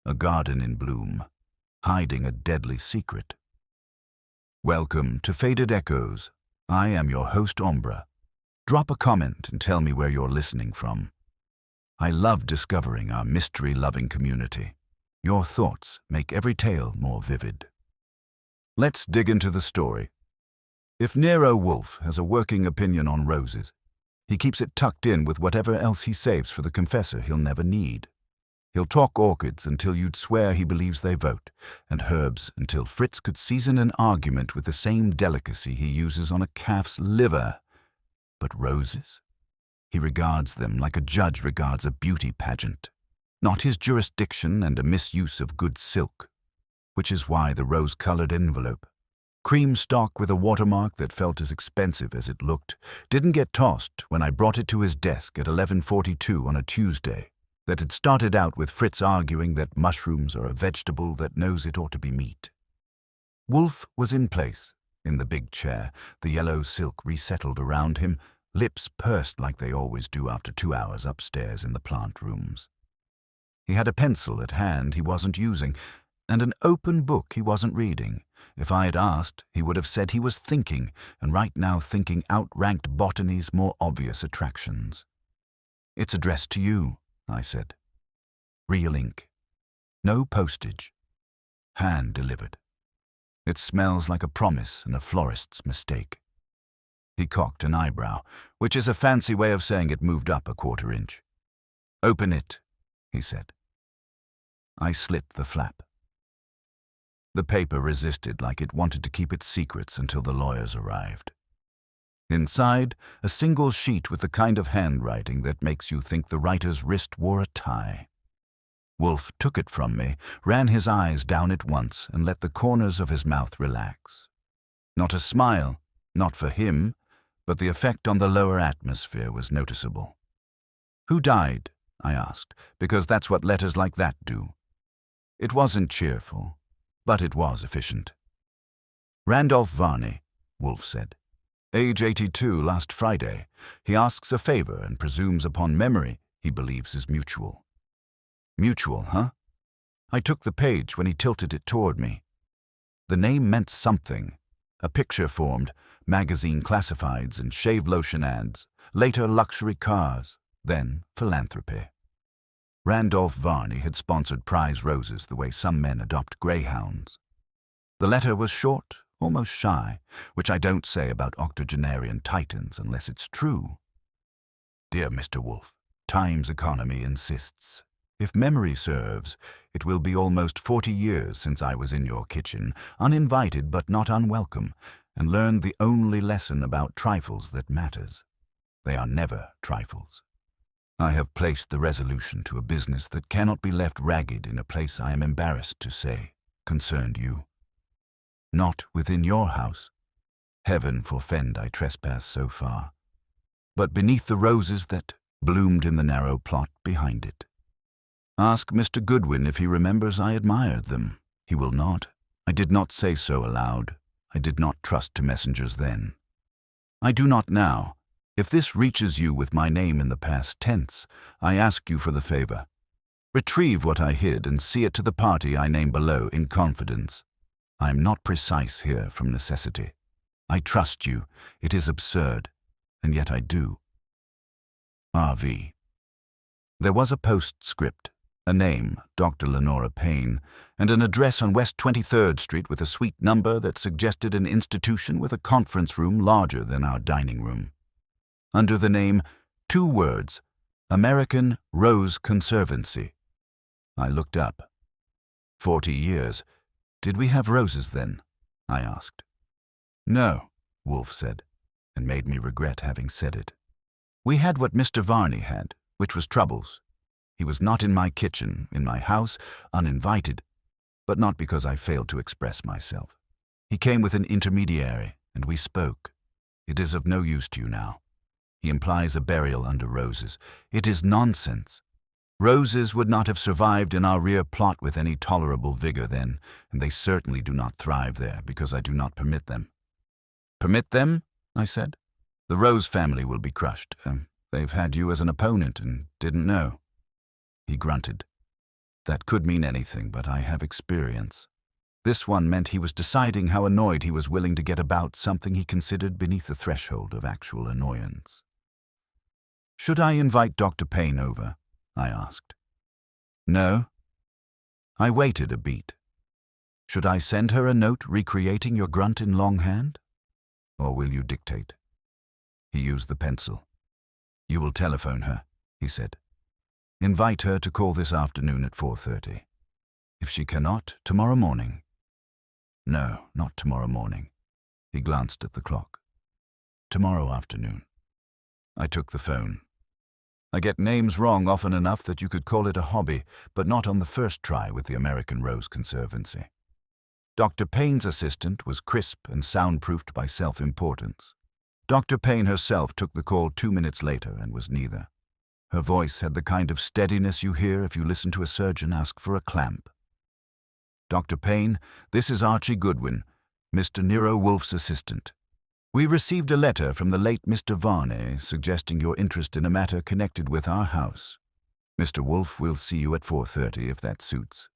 a garden in bloom, hiding a deadly secret. Welcome to Faded Echoes. I am your host, Ombra. Drop a comment and tell me where you're listening from. I love discovering our mystery-loving community. Your thoughts make every tale more vivid. Let's dig into the story. If Nero Wolfe has a working opinion on roses, he keeps it tucked in with whatever else he saves for the confessor he'll never need. He'll talk orchids until you'd swear he believes they vote, and herbs until Fritz could season an argument with the same delicacy he uses on a calf's liver. But roses? He regards them like a judge regards a beauty pageant, not his jurisdiction and a misuse of good silk, which is why the rose-colored envelope, cream stock with a watermark that felt as expensive as it looked, didn't get tossed when I brought it to his desk at 11:42 on a Tuesday. That had started out with Fritz arguing that mushrooms are a vegetable that knows it ought to be meat. Wolfe was in place, in the big chair, the yellow silk resettled around him, lips pursed like they always do after 2 hours upstairs in the plant rooms. He had a pencil at hand he wasn't using, and an open book he wasn't reading. If I had asked, he would have said he was thinking, and right now thinking outranked botany's more obvious attractions. "It's addressed to you," I said. "Real ink. No postage. Hand-delivered. It smells like a promise and a florist's mistake." He cocked an eyebrow, which is a fancy way of saying it moved up a 1/4 inch. "Open it," he said. I slit the flap. The paper resisted like it wanted to keep its secrets until the lawyers arrived. Inside, a single sheet with the kind of handwriting that makes you think the writer's wrist wore a tie. Wolfe took it from me, ran his eyes down it once, and let the corners of his mouth relax. Not a smile, not for him, but the effect on the lower atmosphere was noticeable. "Who died?" I asked, because that's what letters like that do. It wasn't cheerful, but it was efficient. "Randolph Varney," Wolfe said. "Age 82 last Friday. He asks a favor and presumes upon memory he believes is mutual." "Mutual, huh?" I took the page when he tilted it toward me. The name meant something. A picture formed, magazine classifieds and shave lotion ads, later luxury cars, then philanthropy. Randolph Varney had sponsored prize roses the way some men adopt greyhounds. The letter was short, almost shy, which I don't say about octogenarian titans unless it's true. "Dear Mr. Wolfe, time's economy insists. If memory serves, it will be almost 40 years since I was in your kitchen, uninvited but not unwelcome, and learned the only lesson about trifles that matters. They are never trifles. I have placed the resolution to a business that cannot be left ragged in a place I am embarrassed to say concerned you. Not within your house. Heaven forfend I trespass so far. But beneath the roses that bloomed in the narrow plot behind it. Ask Mr. Goodwin if he remembers I admired them. He will not. I did not say so aloud. I did not trust to messengers then. I do not now. If this reaches you with my name in the past tense, I ask you for the favor. Retrieve what I hid and see it to the party I name below in confidence. I am not precise here from necessity. I trust you. It is absurd, and yet I do. R.V. There was a postscript, a name, Dr. Lenora Payne, and an address on West 23rd Street with a suite number that suggested an institution with a conference room larger than our dining room. Under the name, 2 words, American Rose Conservancy. I looked up. 40 years. Did we have roses then? I asked. No, Wolfe said, and made me regret having said it. We had what Mr. Varney had, which was troubles. He was not in my kitchen, in my house, uninvited, but not because I failed to express myself. He came with an intermediary, and we spoke. It is of no use to you now. He implies a burial under roses. It is nonsense. Roses would not have survived in our rear plot with any tolerable vigor then, and they certainly do not thrive there because I do not permit them. Permit them? I said. The Rose family will be crushed. They've had you as an opponent and didn't know. He grunted. That could mean anything, but I have experience. This one meant he was deciding how annoyed he was willing to get about something he considered beneath the threshold of actual annoyance. "Should I invite Dr. Payne over?" I asked. "No." I waited a beat. "Should I send her a note recreating your grunt in longhand? Or will you dictate?" He used the pencil. "You will telephone her," he said. "Invite her to call this afternoon at 4:30. If she cannot, tomorrow morning." "No, not tomorrow morning." He glanced at the clock. "Tomorrow afternoon." I took the phone. I get names wrong often enough that you could call it a hobby, but not on the first try with the American Rose Conservancy. Dr. Payne's assistant was crisp and soundproofed by self-importance. Dr. Payne herself took the call 2 minutes later and was neither. Her voice had the kind of steadiness you hear if you listen to a surgeon ask for a clamp. "Dr. Payne, this is Archie Goodwin, Mr. Nero Wolfe's assistant. We received a letter from the late Mr. Varney suggesting your interest in a matter connected with our house. Mr. Wolfe will see you at 4:30 if that suits."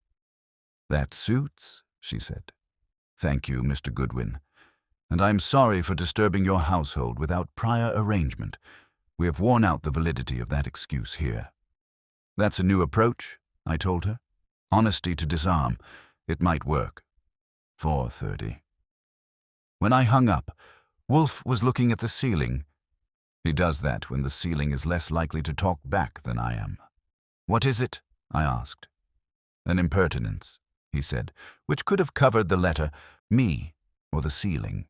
"That suits," she said. "Thank you, Mr. Goodwin. And I'm sorry for disturbing your household without prior arrangement. We have worn out the validity of that excuse here." "That's a new approach," I told her. "Honesty to disarm. It might work." 4:30. When I hung up, Wolfe was looking at the ceiling. He does that when the ceiling is less likely to talk back than I am. "What is it?" I asked. "An impertinence," he said, which could have covered the letter me or the ceiling.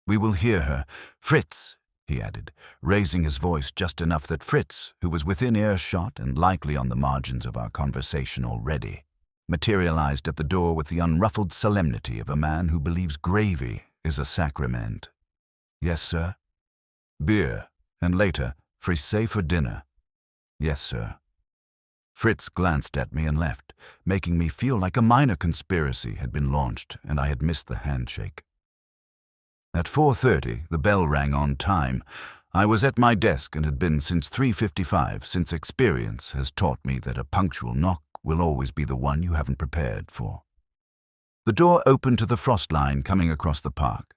"We will hear her. Fritz," he added, raising his voice just enough that Fritz, who was within earshot and likely on the margins of our conversation already, materialized at the door with the unruffled solemnity of a man who believes gravy is a sacrament. "Yes, sir." "Beer, and later, frisée for dinner." "Yes, sir." Fritz glanced at me and left, making me feel like a minor conspiracy had been launched and I had missed the handshake. At 4:30, the bell rang on time. I was at my desk and had been since 3:55, since experience has taught me that a punctual knock will always be the one you haven't prepared for. The door opened to the frost line coming across the park.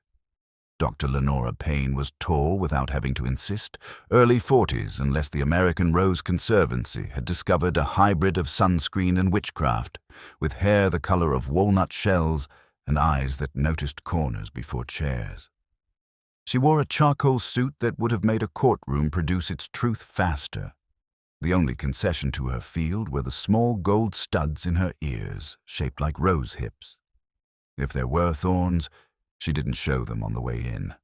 Dr. Lenora Payne was tall without having to insist, early 40s unless the American Rose Conservancy had discovered a hybrid of sunscreen and witchcraft, with hair the color of walnut shells and eyes that noticed corners before chairs. She wore a charcoal suit that would have made a courtroom produce its truth faster. The only concession to her field were the small gold studs in her ears, shaped like rose hips. If there were thorns, she didn't show them on the way in.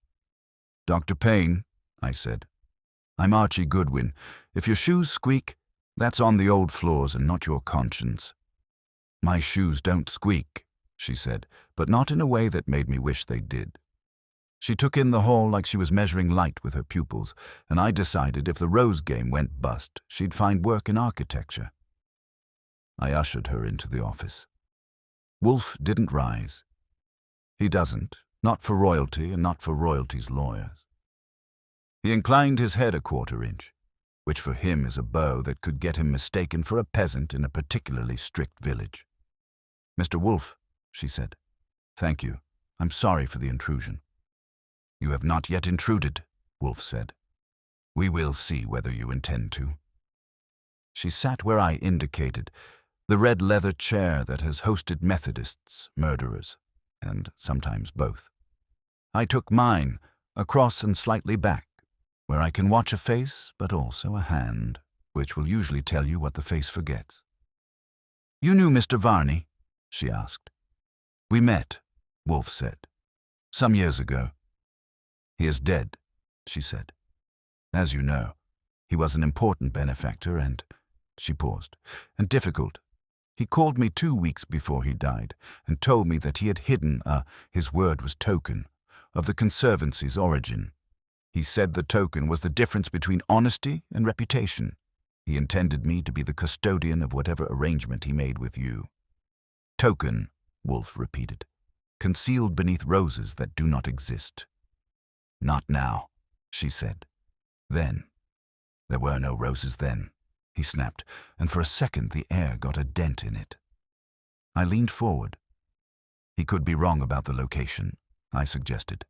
"Dr. Payne," I said. "I'm Archie Goodwin. If your shoes squeak, that's on the old floors and not your conscience." "My shoes don't squeak," she said, but not in a way that made me wish they did. She took in the hall like she was measuring light with her pupils, and I decided if the Rose game went bust, she'd find work in architecture. I ushered her into the office. Wolfe didn't rise. He doesn't, not for royalty and not for royalty's lawyers. He inclined his head a quarter inch, which for him is a bow that could get him mistaken for a peasant in a particularly strict village. "Mr. Wolfe," she said. "Thank you. I'm sorry for the intrusion." "You have not yet intruded," Wolfe said. "We will see whether you intend to." She sat where I indicated, the red leather chair that has hosted Methodists, murderers, and sometimes both. I took mine, across and slightly back, where I can watch a face but also a hand, which will usually tell you what the face forgets. "You knew Mr. Varney?" she asked. "We met," Wolfe said, "some years ago." "He is dead," she said. "As you know, he was an important benefactor and," she paused, "and difficult. He called me 2 weeks before he died and told me that he had hidden his word was token, of the Conservancy's origin. He said the token was the difference between honesty and reputation. He intended me to be the custodian of whatever arrangement he made with you." "Token," Wolfe repeated, "concealed beneath roses that do not exist." "Not now," she said. "Then. There were no roses then," he snapped, and for a second the air got a dent in it. I leaned forward. He could be wrong about the location, I suggested.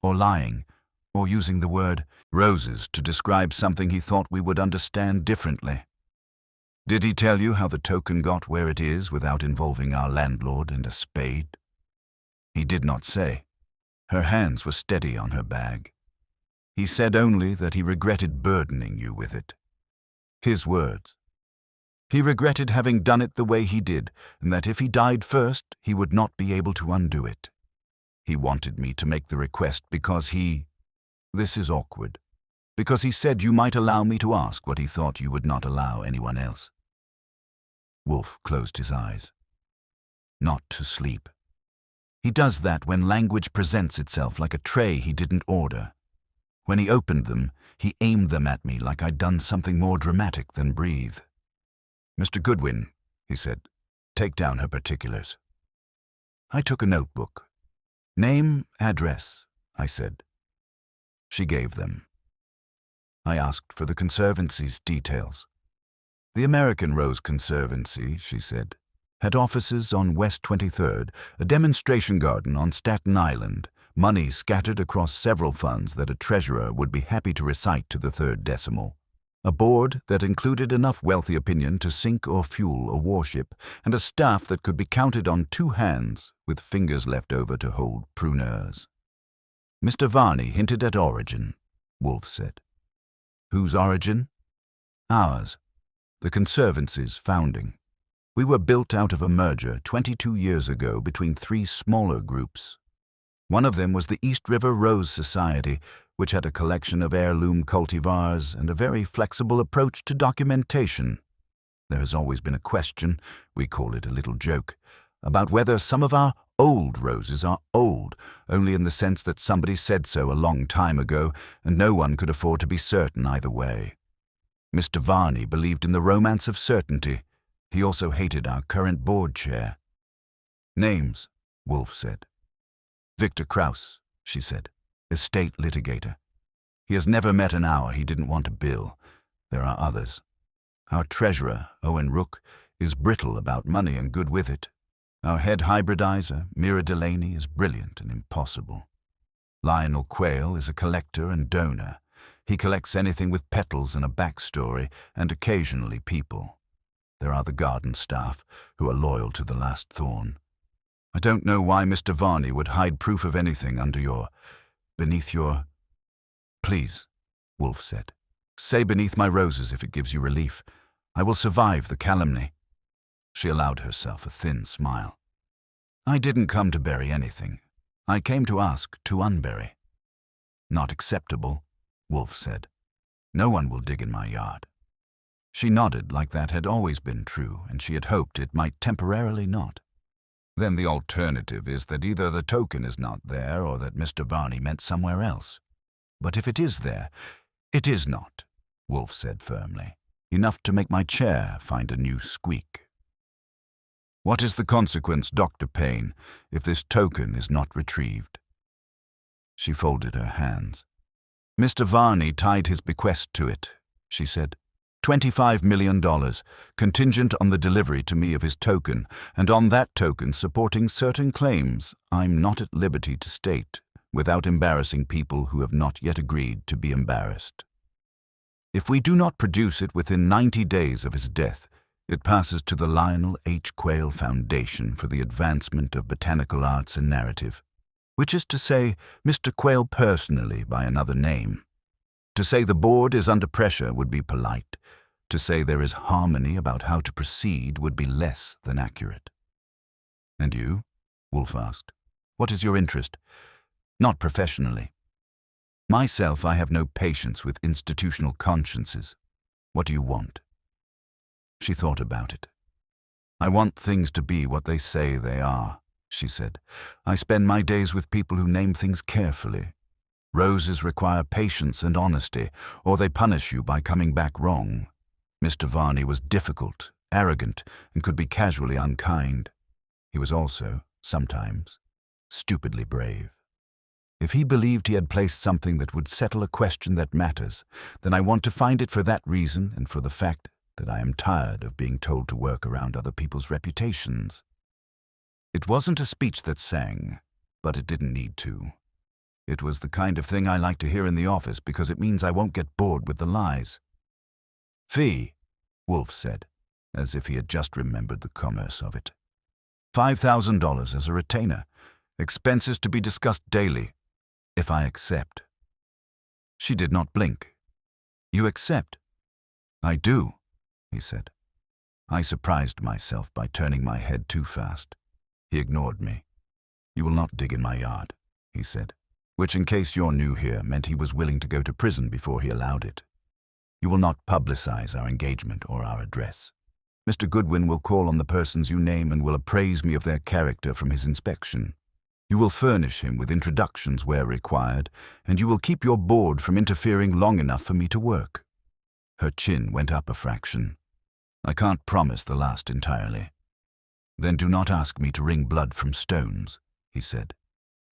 Or lying, or using the word roses to describe something he thought we would understand differently. Did he tell you how the token got where it is without involving our landlord and a spade? He did not say. Her hands were steady on her bag. He said only that he regretted burdening you with it. His words. He regretted having done it the way he did, and that if he died first, he would not be able to undo it. He wanted me to make the request because this is awkward, because he said you might allow me to ask what he thought you would not allow anyone else. Wolfe closed his eyes. Not to sleep. He does that when language presents itself like a tray he didn't order. When he opened them, he aimed them at me like I'd done something more dramatic than breathe. "Mr. Goodwin," he said, "take down her particulars." I took a notebook. "Name, address," I said. She gave them. I asked for the Conservancy's details. "The American Rose Conservancy," she said, "had offices on West 23rd, a demonstration garden on Staten Island, money scattered across several funds that a treasurer would be happy to recite to the third decimal, a board that included enough wealthy opinion to sink or fuel a warship, and a staff that could be counted on 2 hands with fingers left over to hold pruneurs." "Mr. Varney hinted at origin," Wolfe said. "Whose origin?" "Ours. The Conservancy's founding. We were built out of a merger 22 years ago between 3 smaller groups. One of them was the East River Rose Society, which had a collection of heirloom cultivars and a very flexible approach to documentation. There has always been a question, we call it a little joke, about whether some of our old roses are old, only in the sense that somebody said so a long time ago, and no one could afford to be certain either way. Mr. Varney believed in the romance of certainty. He also hated our current board chair. "Names," Wolfe said. "Victor Krauss," she said, "estate litigator. He has never met an hour he didn't want to bill. There are others. Our treasurer, Owen Rook, is brittle about money and good with it. Our head hybridizer, Mira Delaney, is brilliant and impossible. Lionel Quayle is a collector and donor. He collects anything with petals and a backstory, and occasionally people. There are the garden staff, who are loyal to the last thorn. I don't know why Mr. Varney would hide proof of anything beneath your... "Please," Wolfe said, "say beneath my roses if it gives you relief. I will survive the calumny." She allowed herself a thin smile. "I didn't come to bury anything. I came to ask to unbury." "Not acceptable," Wolfe said. "No one will dig in my yard." She nodded like that had always been true, and she had hoped it might temporarily not. "Then the alternative is that either the token is not there or that Mr. Varney meant somewhere else. But if it is there, it is not," Wolfe said firmly, "enough to make my chair find a new squeak. What is the consequence, Dr. Payne, if this token is not retrieved?" She folded her hands. "Mr. Varney tied his bequest to it," she said. $25 million, contingent on the delivery to me of his token, and on that token supporting certain claims I'm not at liberty to state, without embarrassing people who have not yet agreed to be embarrassed. If we do not produce it within 90 days of his death, it passes to the Lionel H. Quayle Foundation for the Advancement of Botanical Arts and Narrative, which is to say, Mr. Quayle personally by another name. To say the board is under pressure would be polite. To say there is harmony about how to proceed would be less than accurate. "And you?" Wolfe asked. "What is your interest?" "Not professionally. Myself, I have no patience with institutional consciences. What do you want?" She thought about it. "I want things to be what they say they are," she said. "I spend my days with people who name things carefully. Roses require patience and honesty, or they punish you by coming back wrong. Mr. Varney was difficult, arrogant, and could be casually unkind. He was also, sometimes, stupidly brave. If he believed he had placed something that would settle a question that matters, then I want to find it for that reason and for the fact that I am tired of being told to work around other people's reputations. It wasn't a speech that sang, but it didn't need to. It was the kind of thing I like to hear in the office because it means I won't get bored with the lies. Fee, Wolfe said, as if he had just remembered the commerce of it. $5,000 as a retainer. Expenses to be discussed daily, if I accept. She did not blink. You accept? I do, he said. I surprised myself by turning my head too fast. He ignored me. You will not dig in my yard, he said, which, in case you're new here, meant he was willing to go to prison before he allowed it. You will not publicize our engagement or our address. Mr. Goodwin will call on the persons you name and will appraise me of their character from his inspection. You will furnish him with introductions where required, and you will keep your board from interfering long enough for me to work. Her chin went up a fraction. I can't promise the last entirely. Then do not ask me to wring blood from stones, he said.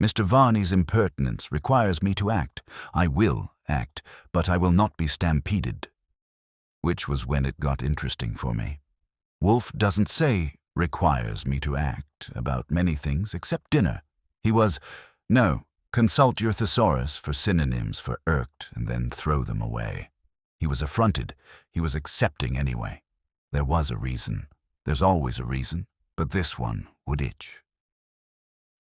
Mr. Varney's impertinence requires me to act. I will act, but I will not be stampeded. Which was when it got interesting for me. Wolfe doesn't say requires me to act about many things except dinner. He was, no, consult your thesaurus for synonyms for irked and then throw them away. He was affronted. He was accepting anyway. There was a reason. There's always a reason, but this one would itch.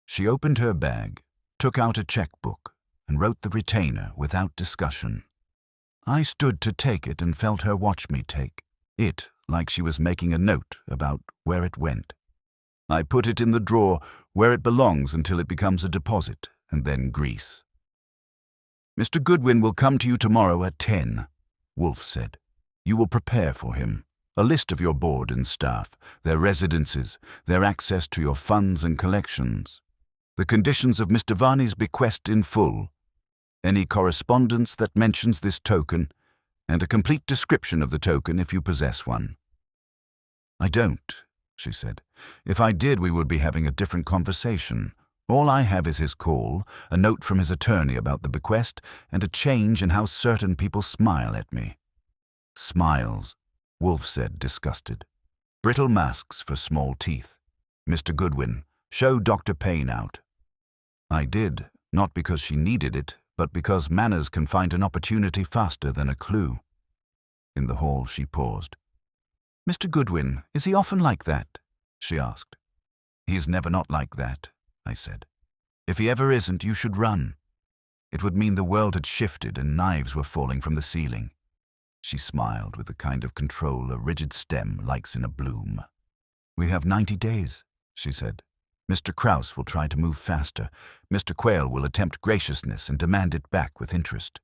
She opened her bag, took out a checkbook, and wrote the retainer without discussion. I stood to take it and felt her watch me take it, like she was making a note about where it went. I put it in the drawer where it belongs until it becomes a deposit, and then grease. Mr. Goodwin will come to you tomorrow at 10, Wolfe said. You will prepare for him a list of your board and staff, their residences, their access to your funds and collections, the conditions of Mr. Varney's bequest in full, any correspondence that mentions this token, and a complete description of the token if you possess one. I don't, she said. If I did, we would be having a different conversation. All I have is his call, a note from his attorney about the bequest, and a change in how certain people smile at me. Smiles, Wolfe said, disgusted. Brittle masks for small teeth. Mr. Goodwin, show Dr. Payne out. I did, not because she needed it, but because manners can find an opportunity faster than a clue. In the hall she paused. Mr. Goodwin, is he often like that? She asked. He is never not like that, I said. If he ever isn't, you should run. It would mean the world had shifted and knives were falling from the ceiling. She smiled with the kind of control a rigid stem likes in a bloom. We have 90 days, she said. Mr. Krause will try to move faster. Mr. Quayle will attempt graciousness and demand it back with interest.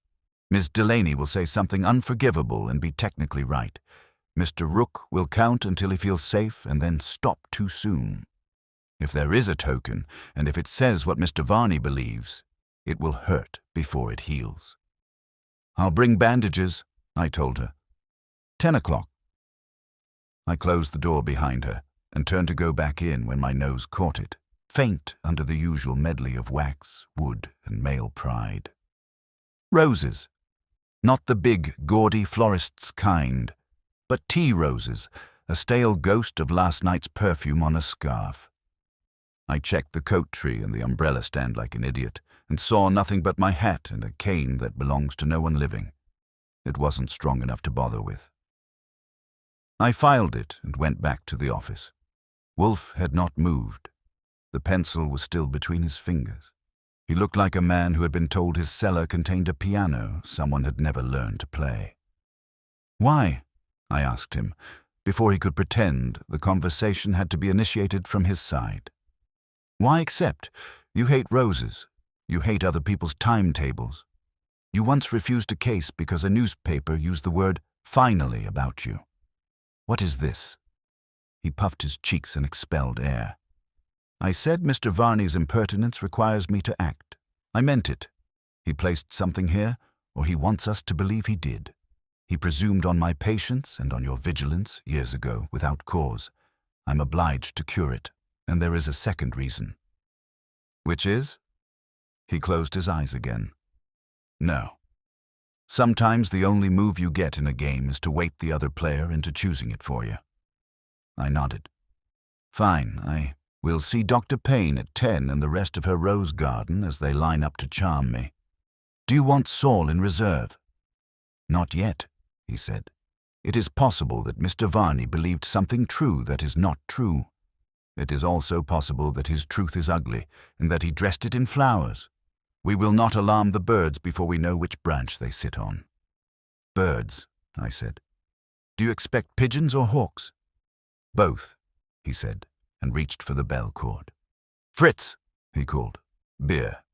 Ms. Delaney will say something unforgivable and be technically right. Mr. Rook will count until he feels safe and then stop too soon. If there is a token, and if it says what Mr. Varney believes, it will hurt before it heals. I'll bring bandages, I told her. 10 o'clock. I closed the door behind her and turned to go back in when my nose caught it, faint under the usual medley of wax, wood, and male pride. Roses. Not the big, gaudy florist's kind, but tea roses, a stale ghost of last night's perfume on a scarf. I checked the coat tree and the umbrella stand like an idiot, and saw nothing but my hat and a cane that belongs to no one living. It wasn't strong enough to bother with. I filed it and went back to the office. Wolfe had not moved. The pencil was still between his fingers. He looked like a man who had been told his cellar contained a piano someone had never learned to play. Why? I asked him. Before he could pretend, the conversation had to be initiated from his side. Why accept? You hate roses. You hate other people's timetables. You once refused a case because a newspaper used the word finally about you. What is this? He puffed his cheeks and expelled air. I said Mr. Varney's impertinence requires me to act. I meant it. He placed something here, or he wants us to believe he did. He presumed on my patience and on your vigilance years ago without cause. I'm obliged to cure it, and there is a second reason. Which is? He closed his eyes again. No. Sometimes the only move you get in a game is to weight the other player into choosing it for you. I nodded. Fine, I will see Dr. Payne at 10 and the rest of her rose garden as they line up to charm me. Do you want Saul in reserve? Not yet, he said. It is possible that Mr. Varney believed something true that is not true. It is also possible that his truth is ugly and that he dressed it in flowers. We will not alarm the birds before we know which branch they sit on. Birds, I said. Do you expect pigeons or hawks? Both, he said, and reached for the bell cord. Fritz, he called. Beer.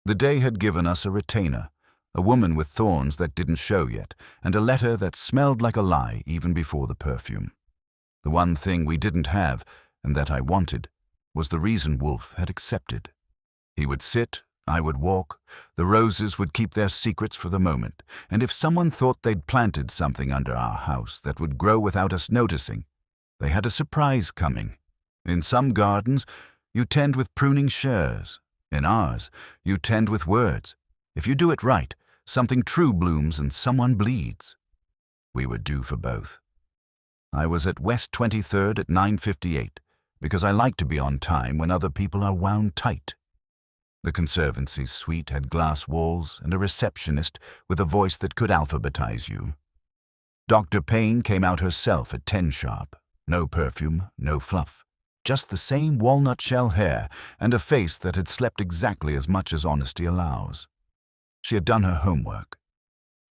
The day had given us a retainer, a woman with thorns that didn't show yet, and a letter that smelled like a lie even before the perfume. The one thing we didn't have, and that I wanted, was the reason Wolfe had accepted. He would sit, I would walk, the roses would keep their secrets for the moment, and if someone thought they'd planted something under our house that would grow without us noticing, they had a surprise coming. In some gardens, you tend with pruning shears. In ours, you tend with words. If you do it right, something true blooms and someone bleeds. We were due for both. I was at West 23rd at 9:58, because I like to be on time when other people are wound tight. The Conservancy's suite had glass walls and a receptionist with a voice that could alphabetize you. Dr. Payne came out herself at 10 sharp. No perfume, no fluff. Just the same walnut shell hair and a face that had slept exactly as much as honesty allows. She had done her homework.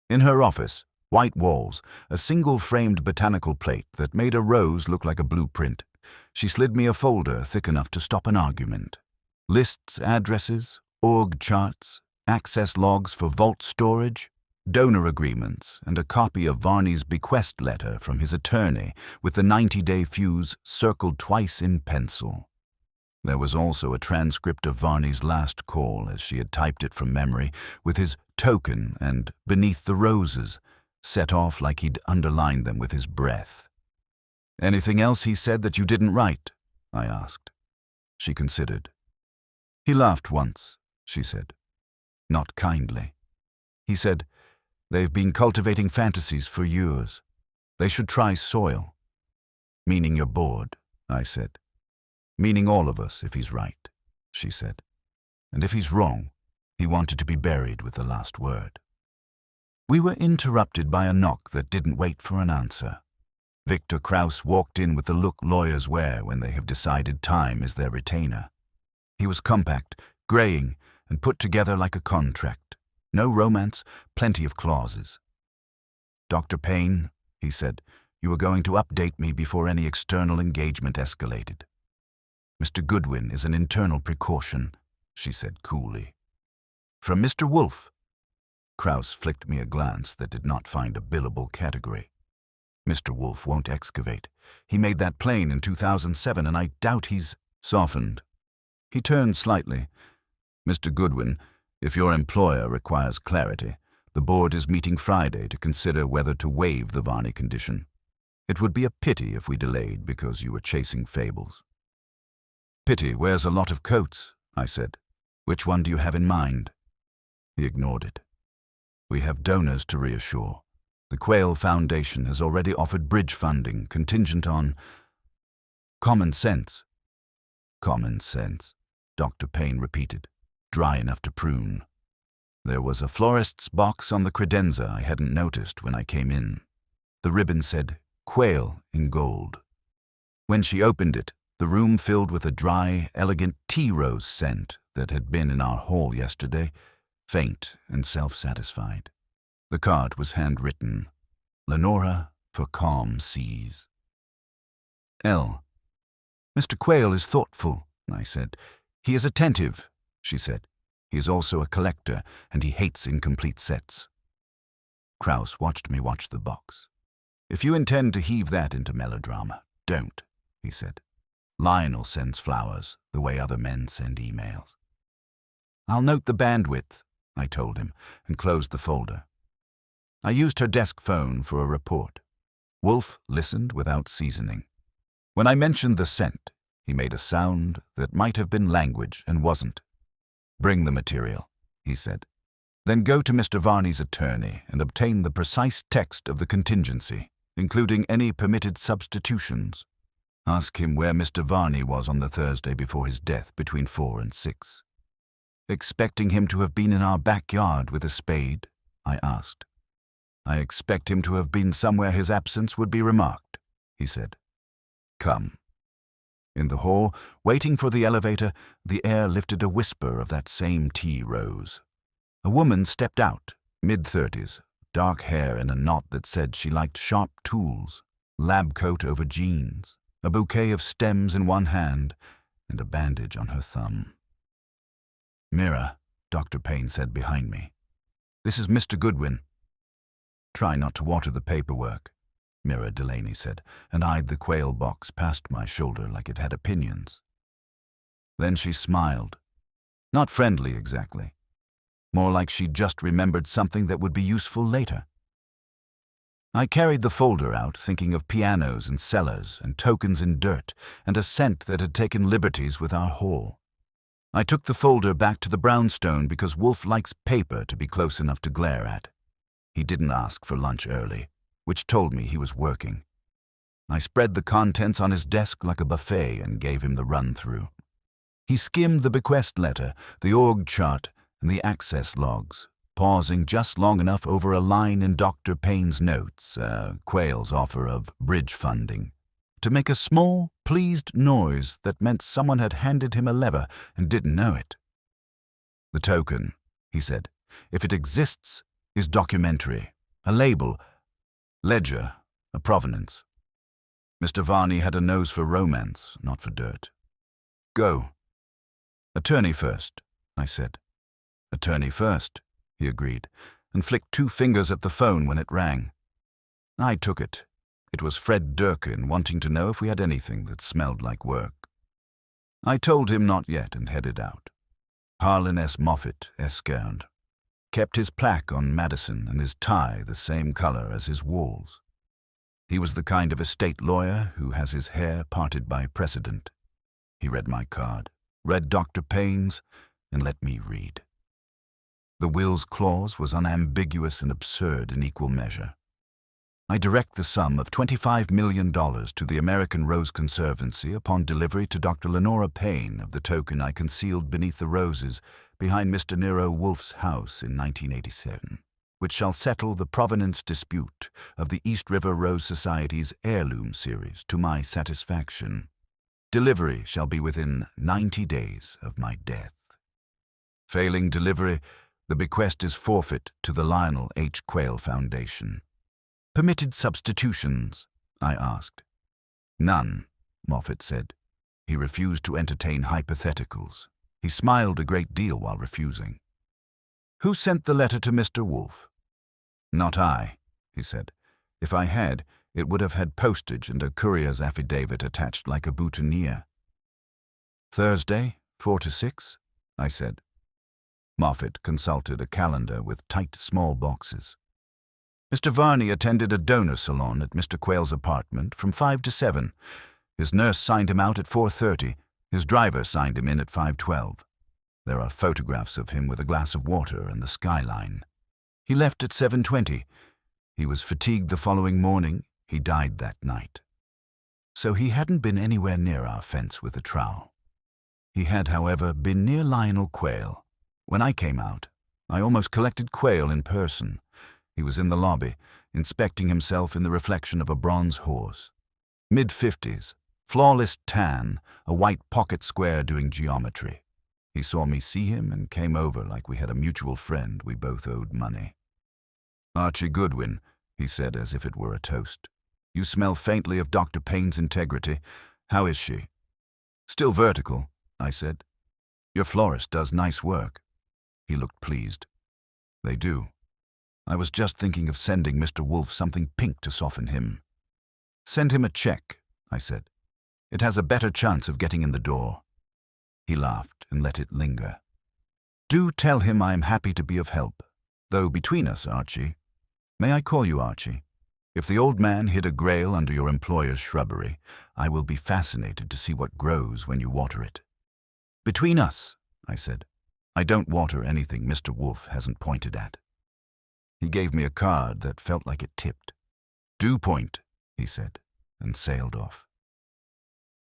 In her office, white walls, a single-framed botanical plate that made a rose look like a blueprint. She slid me a folder thick enough to stop an argument. Lists, addresses, org charts, access logs for vault storage, donor agreements, and a copy of Varney's bequest letter from his attorney with the 90-day fuse circled twice in pencil. There was also a transcript of Varney's last call as she had typed it from memory, with his token and beneath the roses, set off like he'd underlined them with his breath. Anything else he said that you didn't write? I asked. She considered. He laughed once, she said. Not kindly. He said, they've been cultivating fantasies for years. They should try soil. Meaning you're bored, I said. Meaning all of us, if he's right, she said. And if he's wrong, he wanted to be buried with the last word. We were interrupted by a knock that didn't wait for an answer. Victor Kraus walked in with the look lawyers wear when they have decided time is their retainer. He was compact, graying, and put together like a contract. No romance, plenty of clauses. Dr. Payne, he said, you were going to update me before any external engagement escalated. Mr. Goodwin is an internal precaution, she said coolly. From Mr. Wolfe. Kraus flicked me a glance that did not find a billable category. Mr. Wolfe won't excavate. He made that plain in 2007, and I doubt he's softened. He turned slightly. Mr. Goodwin, if your employer requires clarity, the board is meeting Friday to consider whether to waive the Varney condition. It would be a pity if we delayed because you were chasing fables. Pity wears a lot of coats, I said. Which one do you have in mind? He ignored it. We have donors to reassure. The Quayle Foundation has already offered bridge funding contingent on common sense. Common sense, Dr. Payne repeated, dry enough to prune. There was a florist's box on the credenza I hadn't noticed when I came in. The ribbon said, Quayle in gold. When she opened it, the room filled with a dry, elegant tea rose scent that had been in our hall yesterday, faint and self-satisfied. The card was handwritten, Lenora for calm seas. L. Mr. Quayle is thoughtful, I said. He is attentive, she said. He is also a collector, and he hates incomplete sets. Kraus watched me watch the box. If you intend to heave that into melodrama, don't, he said. Lionel sends flowers the way other men send emails. I'll note the bandwidth, I told him, and closed the folder. I used her desk phone for a report. Wolfe listened without seasoning. When I mentioned the scent, he made a sound that might have been language and wasn't. Bring the material, he said. Then go to Mr. Varney's attorney and obtain the precise text of the contingency, including any permitted substitutions. Ask him where Mr. Varney was on the Thursday before his death between 4 and 6. Expecting him to have been in our backyard with a spade? I asked. I expect him to have been somewhere his absence would be remarked, he said. Come. In the hall, waiting for the elevator, the air lifted a whisper of that same tea rose. A woman stepped out, mid-30s, dark hair in a knot that said she liked sharp tools, lab coat over jeans, a bouquet of stems in one hand, and a bandage on her thumb. Mira, Dr. Payne said behind me. This is Mr. Goodwin. Try not to water the paperwork, Mira Delaney said, and eyed the quail box past my shoulder like it had opinions. Then she smiled. Not friendly exactly. More like she'd just remembered something that would be useful later. I carried the folder out, thinking of pianos and cellars and tokens in dirt and a scent that had taken liberties with our hall. I took the folder back to the brownstone because Wolfe likes paper to be close enough to glare at. He didn't ask for lunch early, which told me he was working. I spread the contents on his desk like a buffet and gave him the run-through. He skimmed the bequest letter, the org chart, and the access logs, pausing just long enough over a line in Dr. Payne's notes, Quayle's offer of bridge funding, to make a small, pleased noise that meant someone had handed him a lever and didn't know it. The token, he said, if it exists, is documentary, a label, ledger, a provenance. Mr. Varney had a nose for romance, not for dirt. Go. Attorney first, I said. Attorney first, he agreed, and flicked 2 fingers at the phone when it rang. I took it. It was Fred Durkin wanting to know if we had anything that smelled like work. I told him not yet and headed out. Harlan S. Moffat, esquerned. Kept his plaque on Madison and his tie the same color as his walls. He was the kind of estate lawyer who has his hair parted by precedent. He read my card, read Dr. Payne's, and let me read. The will's clause was unambiguous and absurd in equal measure. I direct the sum of $25 million to the American Rose Conservancy upon delivery to Dr. Lenora Payne of the token I concealed beneath the roses behind Mr. Nero Wolfe's house in 1987, which shall settle the provenance dispute of the East River Rose Society's heirloom series to my satisfaction. Delivery shall be within 90 days of my death. Failing delivery, the bequest is forfeit to the Lionel H. Quayle Foundation. Permitted substitutions? I asked. None, Moffat said. He refused to entertain hypotheticals. He smiled a great deal while refusing. Who sent the letter to Mr. Wolfe? Not I, he said. If I had, it would have had postage and a courier's affidavit attached like a boutonniere. Thursday, 4 to 6, I said. Moffat consulted a calendar with tight small boxes. Mr. Varney attended a donor salon at Mr. Quayle's apartment from 5 to 7. His nurse signed him out at 4:30. His driver signed him in at 5:12. There are photographs of him with a glass of water and the skyline. He left at 7:20. He was fatigued the following morning. He died that night. So he hadn't been anywhere near our fence with a trowel. He had, however, been near Lionel Quayle. When I came out, I almost collected Quayle in person. He was in the lobby, inspecting himself in the reflection of a bronze horse. Mid-50s, flawless tan, a white pocket square doing geometry. He saw me see him and came over like we had a mutual friend we both owed money. Archie Goodwin, he said as if it were a toast. You smell faintly of Dr. Payne's integrity. How is she? Still vertical, I said. Your florist does nice work. He looked pleased. They do. I was just thinking of sending Mr. Wolfe something pink to soften him. Send him a check, I said. It has a better chance of getting in the door. He laughed and let it linger. Do tell him I am happy to be of help, though between us, Archie. May I call you Archie? If the old man hid a grail under your employer's shrubbery, I will be fascinated to see what grows when you water it. Between us, I said. I don't water anything Mr. Wolfe hasn't pointed at. He gave me a card that felt like it tipped. "Do point," he said, and sailed off.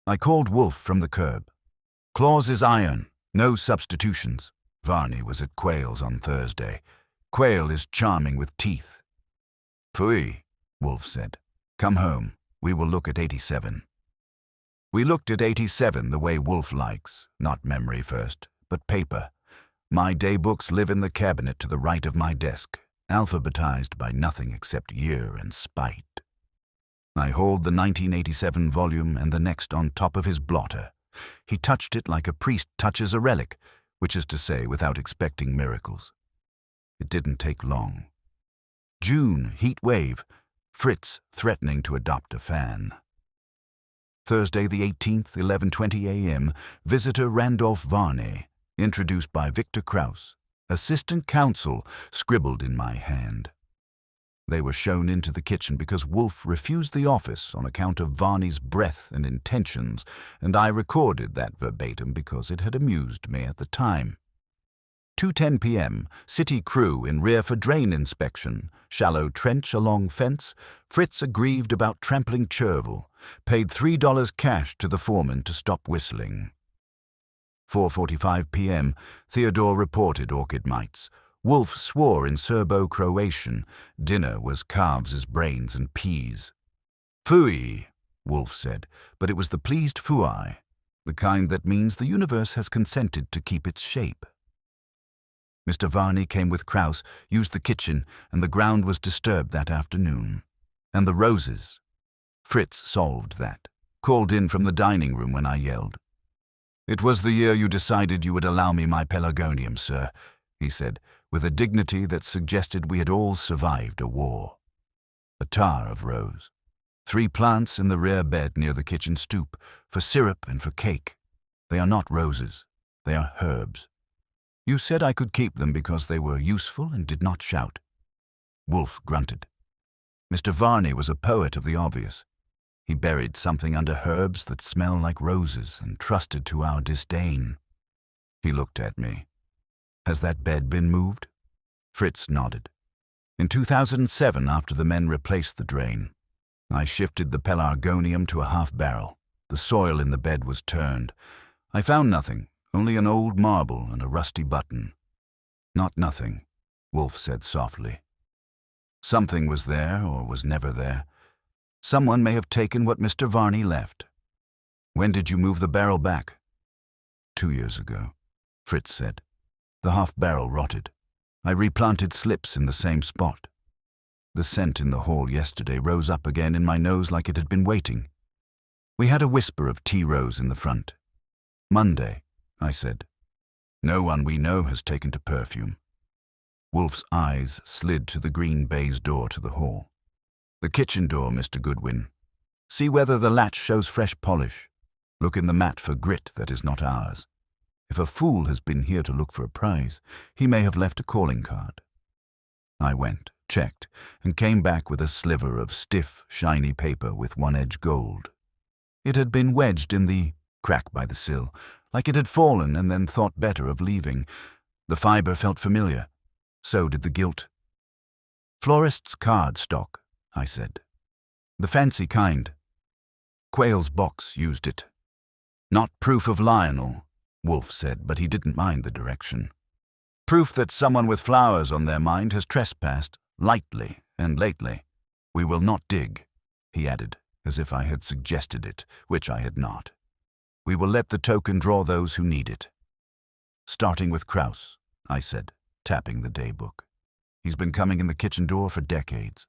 I called Wolfe from the curb. "Clause is iron, no substitutions." Varney was at Quayle's on Thursday. Quayle is charming with teeth. "Phooey," Wolfe said. "Come home. We will look at 87. We looked at 87 the way Wolfe likes, not memory first, but paper. My daybooks live in the cabinet to the right of my desk, alphabetized by nothing except year and spite. I hauled the 1987 volume and the next on top of his blotter. He touched it like a priest touches a relic, which is to say, without expecting miracles. It didn't take long. June, heat wave, Fritz threatening to adopt a fan. Thursday the 18th, 11:20 a.m., visitor Randolph Varney, introduced by Victor Kraus, assistant counsel, scribbled in my hand. They were shown into the kitchen because Wolfe refused the office on account of Varney's breath and intentions, and I recorded that verbatim because it had amused me at the time. 2:10 p.m., city crew in rear for drain inspection, shallow trench along fence, Fritz aggrieved about trampling chervil, paid $3 cash to the foreman to stop whistling. 4:45 p.m., Theodore reported orchid mites. Wolfe swore in Serbo-Croatian. Dinner was calves' brains and peas. "Phooey," Wolfe said, but it was the pleased phooey, the kind that means the universe has consented to keep its shape. Mr. Varney came with Kraus, used the kitchen, and the ground was disturbed that afternoon. And the roses. Fritz solved that, called in from the dining room when I yelled. "It was the year you decided you would allow me my pelargonium, sir," he said, with a dignity that suggested we had all survived a war. A tar of rose. 3 plants in the rear bed near the kitchen stoop, for syrup and for cake. They are not roses. They are herbs. You said I could keep them because they were useful and did not shout. Wolfe grunted. Mr. Varney was a poet of the obvious. He buried something under herbs that smell like roses and trusted to our disdain. He looked at me. "Has that bed been moved?" Fritz nodded. "In 2007, after the men replaced the drain, I shifted the pelargonium to a half-barrel. The soil in the bed was turned. I found nothing, only an old marble and a rusty button." "Not nothing," Wolfe said softly. "Something was there or was never there. Someone may have taken what Mr. Varney left. When did you move the barrel back?" 2 years ago, Fritz said. "The half-barrel rotted. I replanted slips in the same spot. The scent in the hall yesterday rose up again in my nose like it had been waiting. We had a whisper of tea rose in the front. Monday, I said. No one we know has taken to perfume." Wolfe's eyes slid to the green baize door to the hall. "The kitchen door, Mr. Goodwin. See whether the latch shows fresh polish. Look in the mat for grit that is not ours. If a fool has been here to look for a prize, he may have left a calling card." I went, checked, and came back with a sliver of stiff, shiny paper with one edge gold. It had been wedged in the crack by the sill, like it had fallen and then thought better of leaving. The fiber felt familiar. So did the gilt. "Florist's card stock," I said. "The fancy kind. Quayle's box used it. Not proof of Lionel," Wolfe said, but he didn't mind the direction. "Proof that someone with flowers on their mind has trespassed, lightly and lately. We will not dig," he added, as if I had suggested it, which I had not. "We will let the token draw those who need it." "Starting with Kraus," I said, tapping the daybook. "He's been coming in the kitchen door for decades."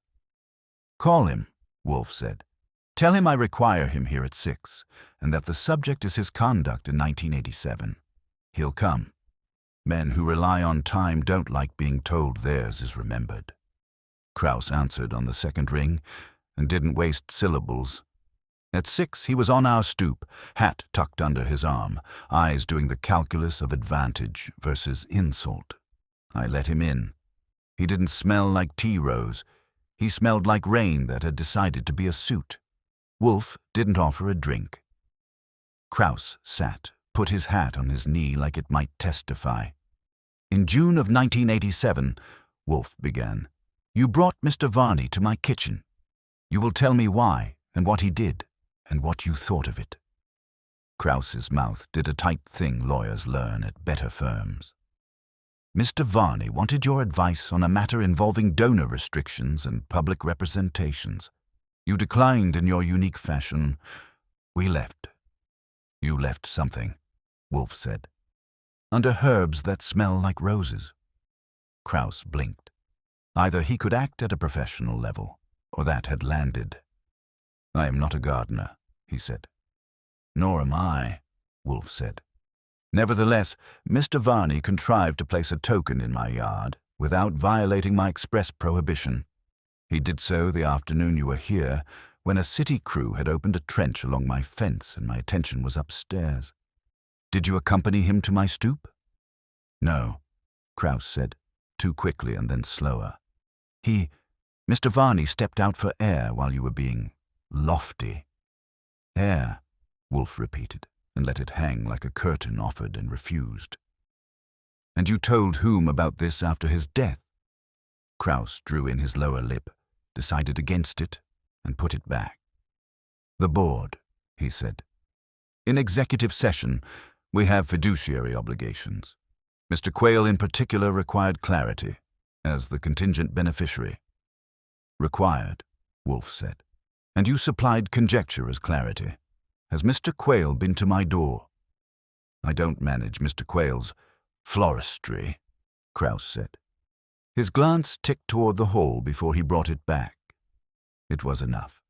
"Call him," Wolfe said. "Tell him I require him here at 6, and that the subject is his conduct in 1987. He'll come. Men who rely on time don't like being told theirs is remembered." Kraus answered on the second ring and didn't waste syllables. At 6, he was on our stoop, hat tucked under his arm, eyes doing the calculus of advantage versus insult. I let him in. He didn't smell like tea rose. He smelled like rain that had decided to be a suit. Wolfe didn't offer a drink. Kraus sat, put his hat on his knee like it might testify. In June of 1987, Wolfe began, you brought Mr. Varney to my kitchen. You will tell me why and what he did and what you thought of it. Krause's mouth did a tight thing lawyers learn at better firms. Mr. Varney wanted your advice on a matter involving donor restrictions and public representations. You declined in your unique fashion. We left. You left something, Wolfe said. Under herbs that smell like roses. Krause blinked. Either he could act at a professional level, or that had landed. I am not a gardener, he said. Nor am I, Wolfe said. Nevertheless, Mr. Varney contrived to place a token in my yard without violating my express prohibition. He did so the afternoon you were here, when a city crew had opened a trench along my fence and my attention was upstairs. Did you accompany him to my stoop? No, Krause said, too quickly and then slower. Mr. Varney stepped out for air while you were being lofty. Air, Wolfe repeated, and let it hang like a curtain offered and refused. And you told whom about this after his death? Krause drew in his lower lip, decided against it, and put it back. The board, he said. In executive session, we have fiduciary obligations. Mr. Quayle in particular required clarity, as the contingent beneficiary. Required, Wolfe said. And you supplied conjecture as clarity. Has Mr. Quayle been to my door? I don't manage Mr. Quayle's floristry, Krause said. His glance ticked toward the hole before he brought it back. It was enough.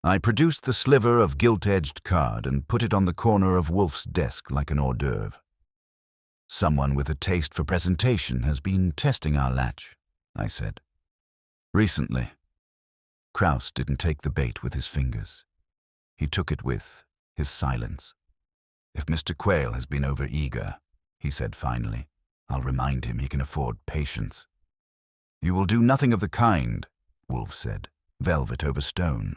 I produced the sliver of gilt-edged card and put it on the corner of Wolfe's desk like an hors d'oeuvre. Someone with a taste for presentation has been testing our latch, I said. Recently. Krause didn't take the bait with his fingers. He took it with his silence. If Mr. Quayle has been over-eager, he said finally, I'll remind him he can afford patience. You will do nothing of the kind, Wolfe said, velvet over stone.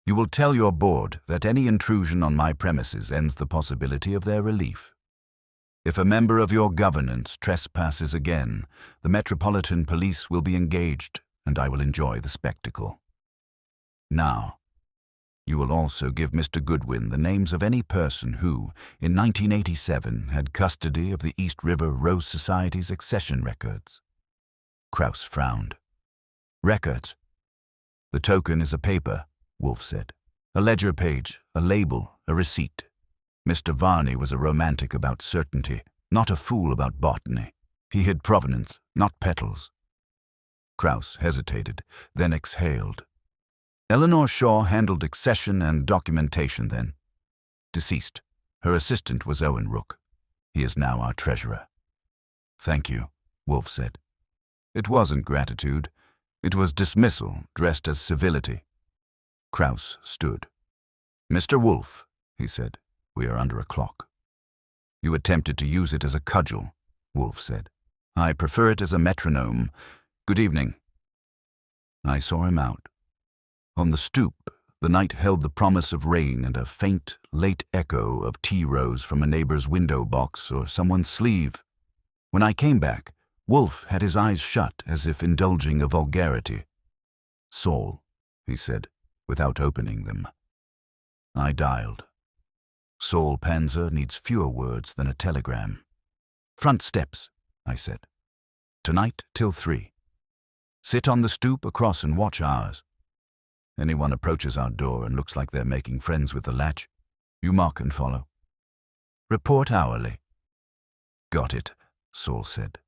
You will tell your board that any intrusion on my premises ends the possibility of their relief. If a member of your governance trespasses again, the Metropolitan Police will be engaged, and I will enjoy the spectacle. Now, you will also give Mr. Goodwin the names of any person who, in 1987, had custody of the East River Rose Society's accession records. Krause frowned. Records? The token is a paper, Wolfe said. A ledger page, a label, a receipt. Mr. Varney was a romantic about certainty, not a fool about botany. He hid provenance, not petals. Krause hesitated, then exhaled. Eleanor Shaw handled accession and documentation then. Deceased. Her assistant was Owen Rook. He is now our treasurer. Thank you, Wolfe said. It wasn't gratitude. It was dismissal, dressed as civility. Krause stood. Mr. Wolfe, he said, we are under a clock. You attempted to use it as a cudgel, Wolfe said. I prefer it as a metronome. Good evening. I saw him out. On the stoop, the night held the promise of rain and a faint, late echo of tea rose from a neighbor's window box or someone's sleeve. When I came back, Wolfe had his eyes shut as if indulging a vulgarity. Saul, he said, without opening them. I dialed. Saul Panzer needs fewer words than a telegram. Front steps, I said. Tonight till 3. Sit on the stoop across and watch ours. Anyone approaches our door and looks like they're making friends with the latch, you mark and follow. Report hourly. Got it, Saul said,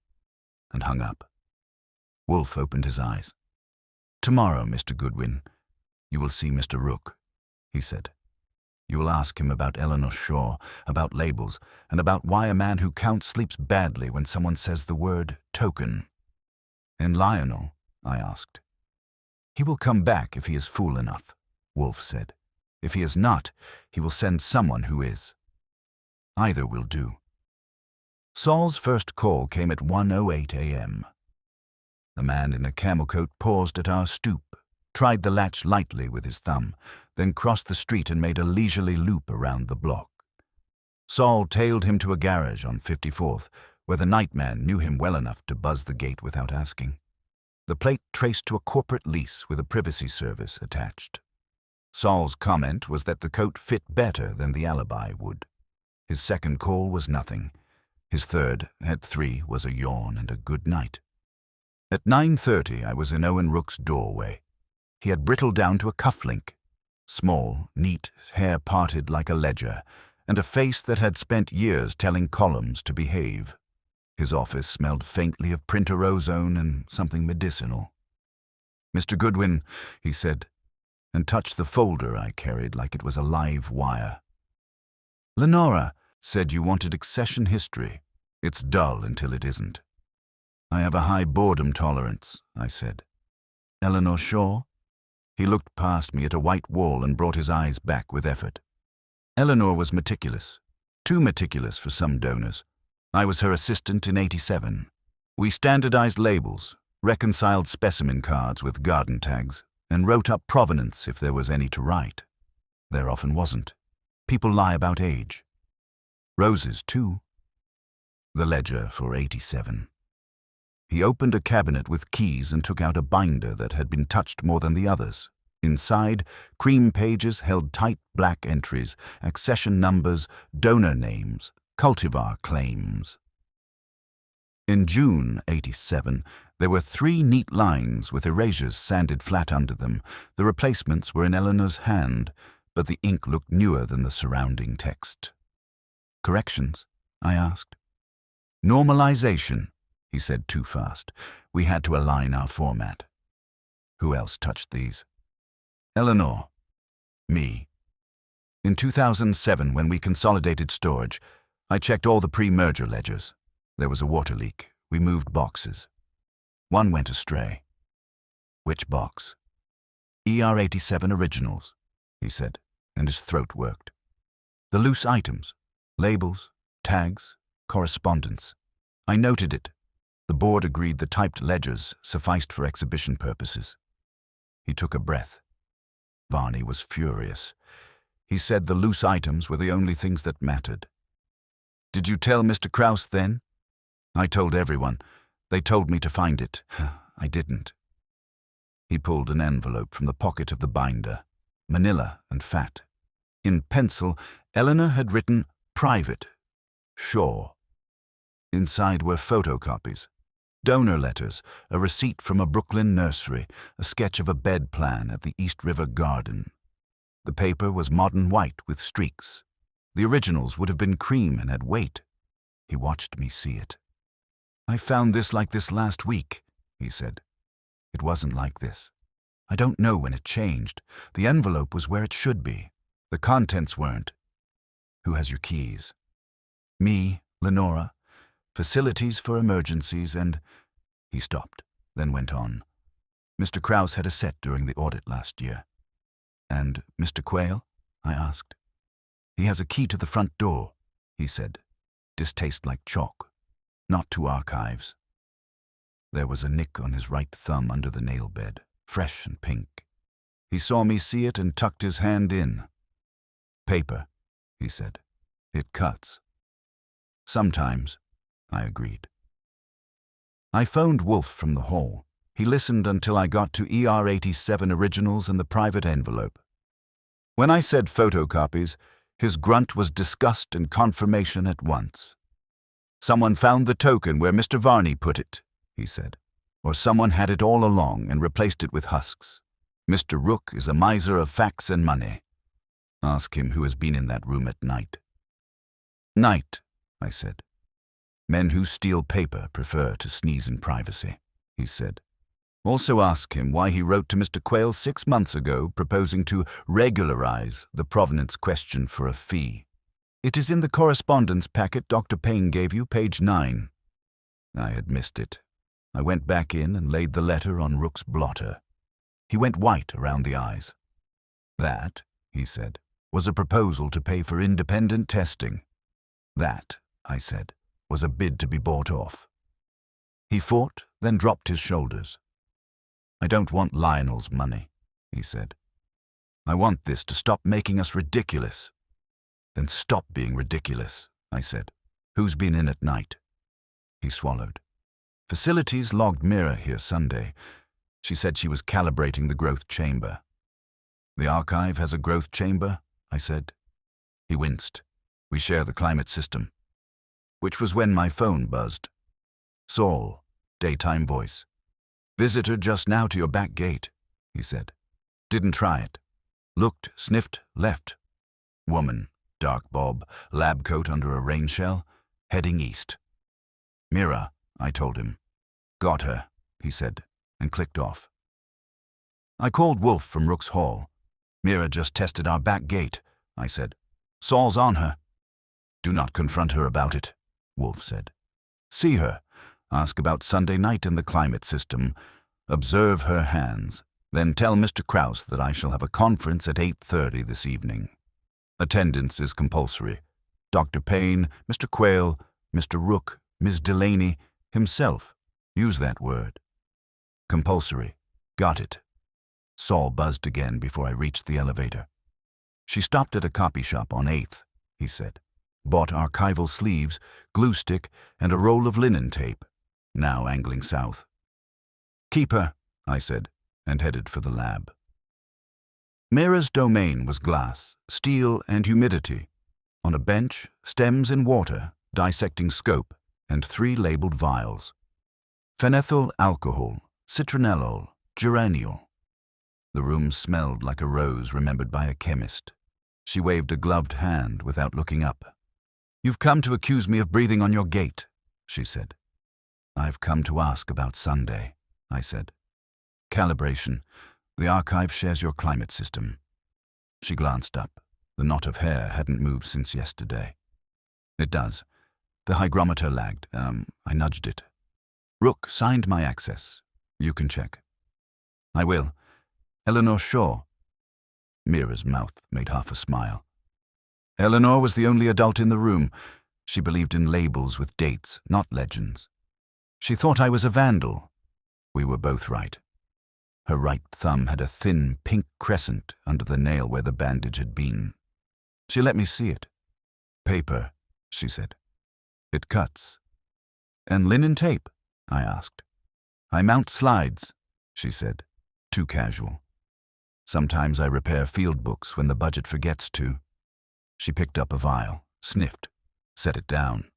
and hung up. Wolfe opened his eyes. Tomorrow, Mr. Goodwin, you will see Mr. Rook, he said. You will ask him about Eleanor Shaw, about labels, and about why a man who counts sleeps badly when someone says the word token. And Lionel, I asked. He will come back if he is fool enough, Wolfe said. If he is not, he will send someone who is. Either will do. Saul's first call came at 1:08 a.m. The man in a camel coat paused at our stoop, tried the latch lightly with his thumb, then crossed the street and made a leisurely loop around the block. Saul tailed him to a garage on 54th, where the nightman knew him well enough to buzz the gate without asking. The plate traced to a corporate lease with a privacy service attached. Saul's comment was that the coat fit better than the alibi would. His second call was nothing. His third, at 3, was a yawn and a good night. At 9:30, I was in Owen Rook's doorway. He had brittled down to a cufflink, small, neat, hair parted like a ledger, and a face that had spent years telling columns to behave. His office smelled faintly of printer ozone and something medicinal. "Mr. Goodwin," he said, and touched the folder I carried like it was a live wire. "Lenora said you wanted accession history. It's dull until it isn't." "I have a high boredom tolerance," I said. "Eleanor Shaw?" He looked past me at a white wall and brought his eyes back with effort. Eleanor was meticulous, too meticulous for some donors. I was her assistant in '87. We standardized labels, reconciled specimen cards with garden tags, and wrote up provenance if there was any to write. There often wasn't. People lie about age. Roses, too. The ledger for '87. He opened a cabinet with keys and took out a binder that had been touched more than the others. Inside, cream pages held tight black entries, accession numbers, donor names, cultivar claims. In June '87, there were 3 neat lines with erasures sanded flat under them. The replacements were in Eleanor's hand, but the ink looked newer than the surrounding text. "Corrections?" I asked. "Normalization," he said too fast. We had to align our format. Who else touched these? Eleanor. Me. In 2007, when we consolidated storage, I checked all the pre-merger ledgers. There was a water leak. We moved boxes. One went astray. "Which box?" "ER87 Originals," he said, and his throat worked. "The loose items, labels, tags, correspondence. I noted it. The board agreed the typed ledgers sufficed for exhibition purposes." He took a breath. Varney was furious. He said the loose items were the only things that mattered. "Did you tell Mr. Krause then?" "I told everyone. They told me to find it. I didn't." He pulled an envelope from the pocket of the binder, manila and fat. In pencil, Eleanor had written, "Private. Shaw." Inside were photocopies, donor letters, a receipt from a Brooklyn nursery, a sketch of a bed plan at the East River Garden. The paper was modern white with streaks. The originals would have been cream and had weight. He watched me see it. "I found this like this last week," he said. "It wasn't like this. I don't know when it changed. The envelope was where it should be. The contents weren't. Who has your keys?" "Me, Lenora. Facilities for emergencies and—" He stopped, then went on. "Mr. Krause had a set during the audit last year." "And Mr. Quayle?" I asked. "He has a key to the front door," he said. "Distaste like chalk. Not to archives." There was a nick on his right thumb under the nail bed, fresh and pink. He saw me see it and tucked his hand in. "Paper," he said. "It cuts." "Sometimes," I agreed. I phoned Wolfe from the hall. He listened until I got to ER87 Originals and the private envelope. When I said photocopies, his grunt was disgust and confirmation at once. "Someone found the token where Mr. Varney put it," he said. "Or someone had it all along and replaced it with husks. Mr. Rook is a miser of facts and money. Ask him who has been in that room at night." "Night," I said. "Men who steal paper prefer to sneeze in privacy," he said. "Also ask him why he wrote to Mr. Quayle 6 months ago proposing to regularize the provenance question for a fee. It is in the correspondence packet Dr. Payne gave you, page 9. I had missed it. I went back in and laid the letter on Rook's blotter. He went white around the eyes. "That," he said, "was a proposal to pay for independent testing." "That," I said, "was a bid to be bought off." He fought, then dropped his shoulders. "I don't want Lionel's money," he said. "I want this to stop making us ridiculous." "Then stop being ridiculous," I said. "Who's been in at night?" He swallowed. Facilities logged Mira here Sunday. She said she was calibrating the growth chamber. The archive has a growth chamber, I said. He winced. We share the climate system. Which was when my phone buzzed. Saul, daytime voice. Visitor just now to your back gate, he said. Didn't try it. Looked, sniffed, left. Woman, dark bob, lab coat under a rain shell, heading east. Mira, I told him. Got her, he said, and clicked off. I called Wolfe from Rook's Hall. Mira just tested our back gate, I said. Saul's on her. Do not confront her about it, Wolfe said. See her. Ask about Sunday night in the climate system. Observe her hands. Then tell Mr. Krause that I shall have a conference at 8:30 this evening. Attendance is compulsory. Dr. Payne, Mr. Quayle, Mr. Rook, Ms. Delaney, himself. Use that word. Compulsory. Got it. Saul buzzed again before I reached the elevator. She stopped at a copy shop on 8th, he said. Bought archival sleeves, glue stick, and a roll of linen tape. Now angling south. Keep her, I said, and headed for the lab. Mira's domain was glass, steel, and humidity. On a bench, stems in water, dissecting scope, and 3 labeled vials. Phenethyl alcohol, citronellol, geraniol. The room smelled like a rose remembered by a chemist. She waved a gloved hand without looking up. You've come to accuse me of breathing on your gate, she said. I've come to ask about Sunday, I said. Calibration. The archive shares your climate system. She glanced up. The knot of hair hadn't moved since yesterday. It does. The hygrometer lagged. I nudged it. Rook signed my access. You can check. I will. Eleanor Shaw. Mira's mouth made half a smile. Eleanor was the only adult in the room. She believed in labels with dates, not legends. She thought I was a vandal. We were both right. Her right thumb had a thin pink crescent under the nail where the bandage had been. She let me see it. Paper, she said. It cuts. And linen tape? I asked. I mount slides, she said, too casual. Sometimes I repair field books when the budget forgets to. She picked up a vial, sniffed, set it down.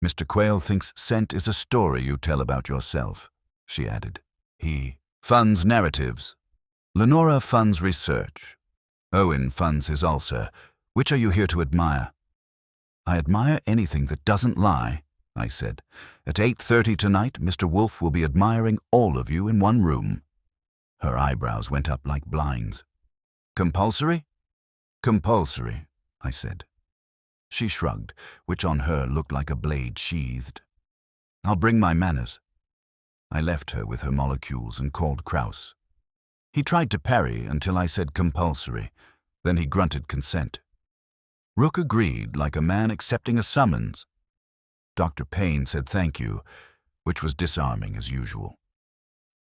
Mr. Quayle thinks scent is a story you tell about yourself, she added. He funds narratives. Lenora funds research. Owen funds his ulcer. Which are you here to admire? I admire anything that doesn't lie, I said. At 8:30 tonight, Mr. Wolfe will be admiring all of you in one room. Her eyebrows went up like blinds. Compulsory? Compulsory, I said. She shrugged, which on her looked like a blade sheathed. I'll bring my manners. I left her with her molecules and called Krause. He tried to parry until I said compulsory. Then he grunted consent. Rook agreed like a man accepting a summons. Dr. Payne said thank you, which was disarming as usual.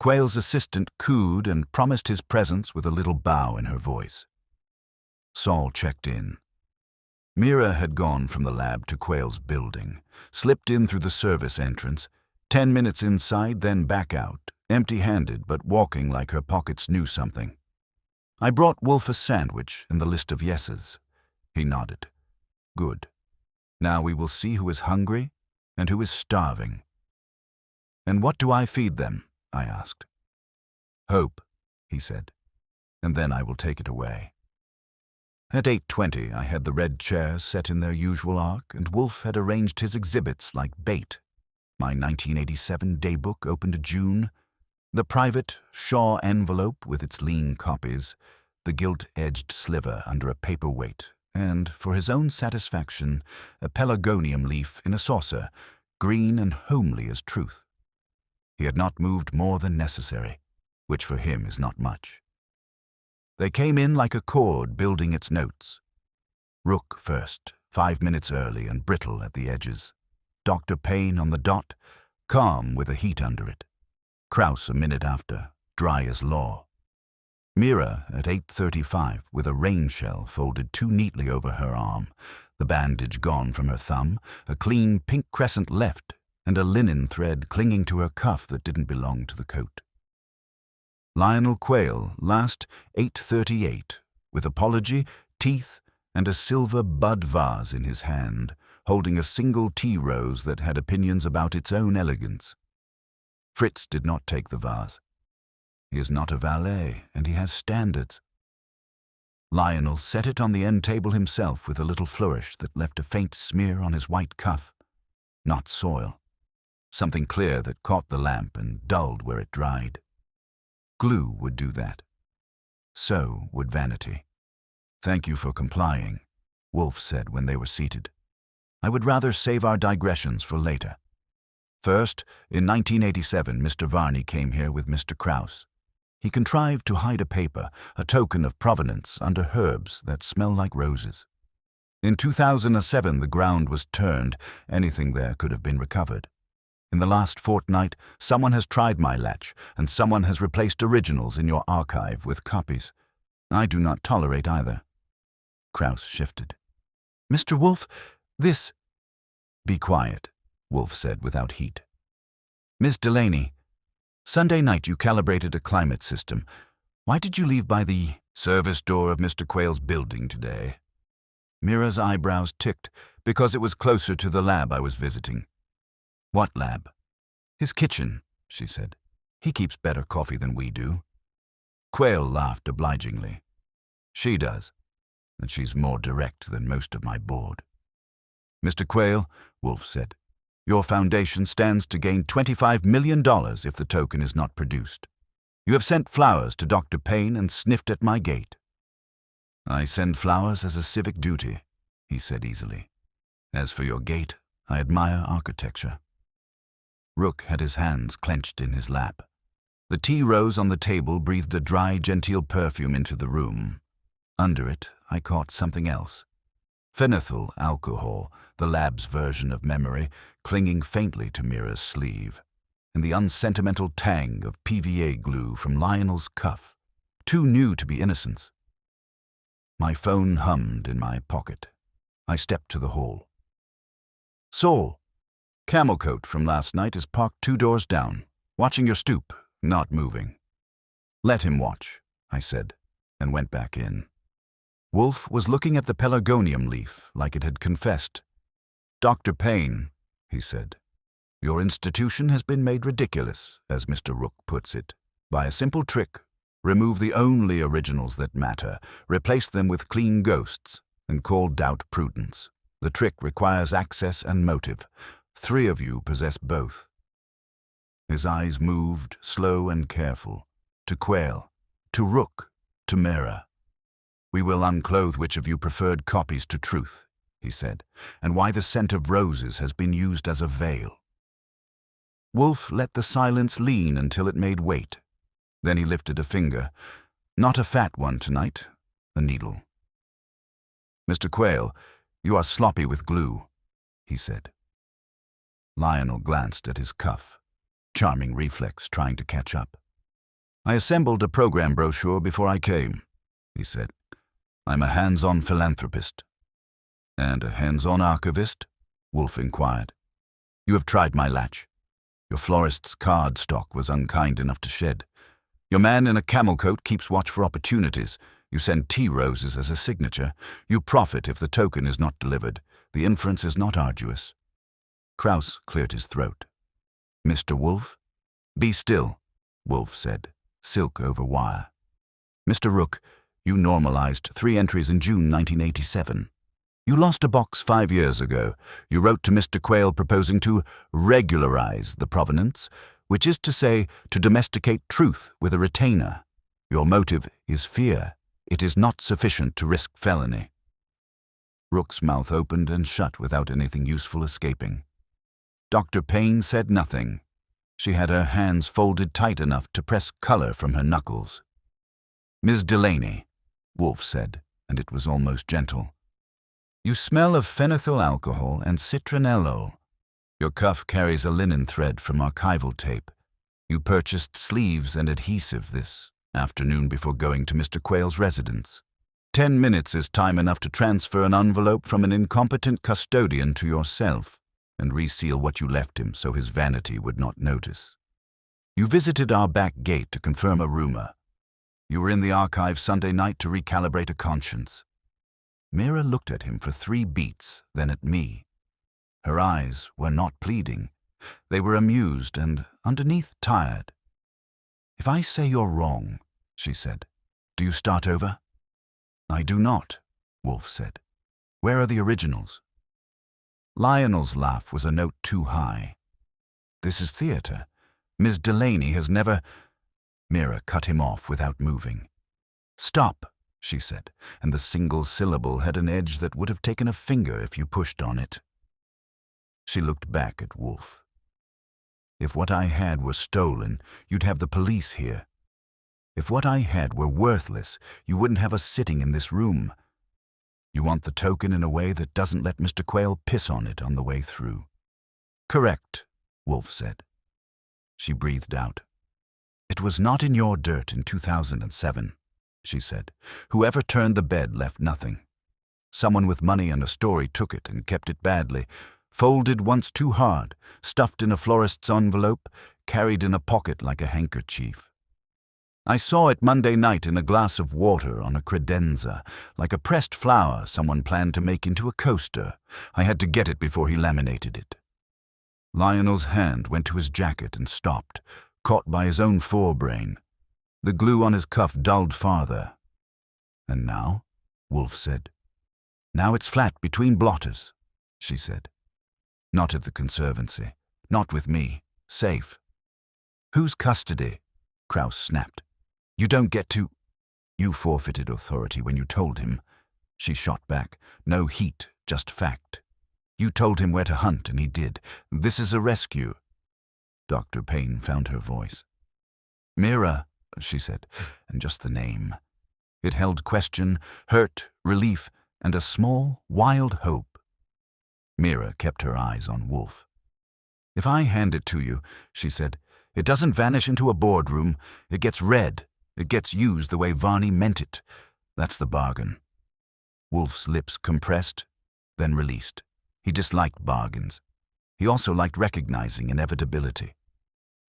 Quayle's assistant cooed and promised his presence with a little bow in her voice. Saul checked in. Mira had gone from the lab to Quayle's building, slipped in through the service entrance, 10 minutes inside, then back out, empty-handed but walking like her pockets knew something. I brought Wolfe a sandwich in the list of yeses. He nodded. Good. Now we will see who is hungry and who is starving. And what do I feed them? I asked. Hope, he said, and then I will take it away. At 8:20 I had the red chairs set in their usual arc, and Wolfe had arranged his exhibits like bait. My 1987 daybook opened June, the private Shaw envelope with its lean copies, the gilt-edged sliver under a paperweight, and, for his own satisfaction, a pelargonium leaf in a saucer, green and homely as truth. He had not moved more than necessary, which for him is not much. They came in like a cord building its notes. Rook first, 5 minutes early and brittle at the edges. Dr. Payne on the dot, calm with a heat under it. Krause a minute after, dry as law. Mira at 8:35 with a rain shell folded too neatly over her arm, the bandage gone from her thumb, a clean pink crescent left, and a linen thread clinging to her cuff that didn't belong to the coat. Lionel Quayle, last 8:38, with apology, teeth, and a silver bud vase in his hand, holding a single tea rose that had opinions about its own elegance. Fritz did not take the vase. He is not a valet, and he has standards. Lionel set it on the end table himself with a little flourish that left a faint smear on his white cuff. Not soil. Something clear that caught the lamp and dulled where it dried. Glue would do that. So would vanity. "Thank you for complying," Wolfe said when they were seated. "I would rather save our digressions for later. First, in 1987, Mr. Varney came here with Mr. Krauss. He contrived to hide a paper, a token of provenance, under herbs that smell like roses. In 2007, the ground was turned. Anything there could have been recovered. In the last fortnight, someone has tried my latch, and someone has replaced originals in your archive with copies. I do not tolerate either." Krauss shifted. "Mr. Wolfe, this—" "Be quiet," Wolfe said without heat. "Miss Delaney, Sunday night you calibrated a climate system. Why did you leave by the service door of Mr. Quayle's building today?" Mira's eyebrows ticked because it was closer to the lab I was visiting. "What lab?" "His kitchen," she said. "He keeps better coffee than we do." Quayle laughed obligingly. "She does, and she's more direct than most of my board." "Mr. Quayle," Wolfe said, "your foundation stands to gain $25 million if the token is not produced. You have sent flowers to Dr. Payne and sniffed at my gate." "I send flowers as a civic duty," he said easily. "As for your gate, I admire architecture." Rook had his hands clenched in his lap. The tea rose on the table breathed a dry, genteel perfume into the room. Under it, I caught something else. Phenethyl alcohol, the lab's version of memory, clinging faintly to Mira's sleeve, and the unsentimental tang of PVA glue from Lionel's cuff, too new to be innocence. My phone hummed in my pocket. I stepped to the hall. "Saul, Camel Coat from last night is parked 2 doors down, watching your stoop, not moving." "Let him watch," I said, and went back in. Wolfe was looking at the pelargonium leaf like it had confessed. "Dr. Payne," he said, "your institution has been made ridiculous, as Mr. Rook puts it, by a simple trick. Remove the only originals that matter, replace them with clean ghosts, and call doubt prudence. The trick requires access and motive. 3 of you possess both." His eyes moved, slow and careful, to Quayle, to Rook, to Mira. "We will unclothe which of you preferred copies to truth," he said, "and why the scent of roses has been used as a veil." Wolfe let the silence lean until it made weight. Then he lifted a finger. "Not a fat one tonight, a needle." "Mr. Quayle, you are sloppy with glue," he said. Lionel glanced at his cuff. Charming reflex, trying to catch up. "I assembled a program brochure before I came," he said. "I'm a hands-on philanthropist." "And a hands-on archivist?" Wolfe inquired. "You have tried my latch. Your florist's card stock was unkind enough to shed. Your man in a camel coat keeps watch for opportunities. You send tea roses as a signature. You profit if the token is not delivered. The inference is not arduous." Krauss cleared his throat. "Mr. Wolfe?" "Be still," Wolfe said, silk over wire. "Mr. Rook, you normalized 3 entries in June 1987. You lost a box 5 years ago. You wrote to Mr. Quayle proposing to regularize the provenance, which is to say, to domesticate truth with a retainer. Your motive is fear. It is not sufficient to risk felony." Rook's mouth opened and shut without anything useful escaping. Dr. Payne said nothing. She had her hands folded tight enough to press color from her knuckles. "Ms. Delaney," Wolfe said, and it was almost gentle. "You smell of phenethyl alcohol and citronellol. Your cuff carries a linen thread from archival tape. You purchased sleeves and adhesive this afternoon before going to Mr. Quayle's residence. 10 minutes is time enough to transfer an envelope from an incompetent custodian to yourself. and reseal what you left him so his vanity would not notice. You visited our back gate to confirm a rumor. You were in the archive Sunday night to recalibrate a conscience. Mira looked at him for 3 beats, then at me. Her eyes were not pleading. They were amused and, underneath, tired. "If I say you're wrong," she said, "do you start over?" "I do not," Wolfe said. "Where are the originals?" Lionel's laugh was a note too high. "This is theater. Miss Delaney has never—" Mira cut him off without moving. "Stop," she said, and the single syllable had an edge that would have taken a finger if you pushed on it. She looked back at Wolfe. "If what I had were stolen, you'd have the police here. If what I had were worthless, you wouldn't have us sitting in this room. You want the token in a way that doesn't let Mr. Quayle piss on it on the way through." "Correct," Wolfe said. She breathed out. "It was not in your dirt in 2007, she said. "Whoever turned the bed left nothing. Someone with money and a story took it and kept it badly, folded once too hard, stuffed in a florist's envelope, carried in a pocket like a handkerchief. I saw it Monday night in a glass of water on a credenza, like a pressed flower someone planned to make into a coaster. I had to get it before he laminated it." Lionel's hand went to his jacket and stopped, caught by his own forebrain. The glue on his cuff dulled farther. "And now?" Wolfe said. "Now it's flat between blotters," she said. "Not at the Conservancy. Not with me. Safe." "Whose custody?" Kraus snapped. "You don't get to—" "You forfeited authority when you told him." She shot back. "No heat, just fact. You told him where to hunt, and he did. This is a rescue." Dr. Payne found her voice. "Mira," she said, and just the name. It held question, hurt, relief, and a small, wild hope. Mira kept her eyes on Wolfe. "If I hand it to you," she said, "it doesn't vanish into a boardroom. It gets read. It gets used the way Varney meant it. That's the bargain." Wolfe's lips compressed, then released. He disliked bargains. He also liked recognizing inevitability.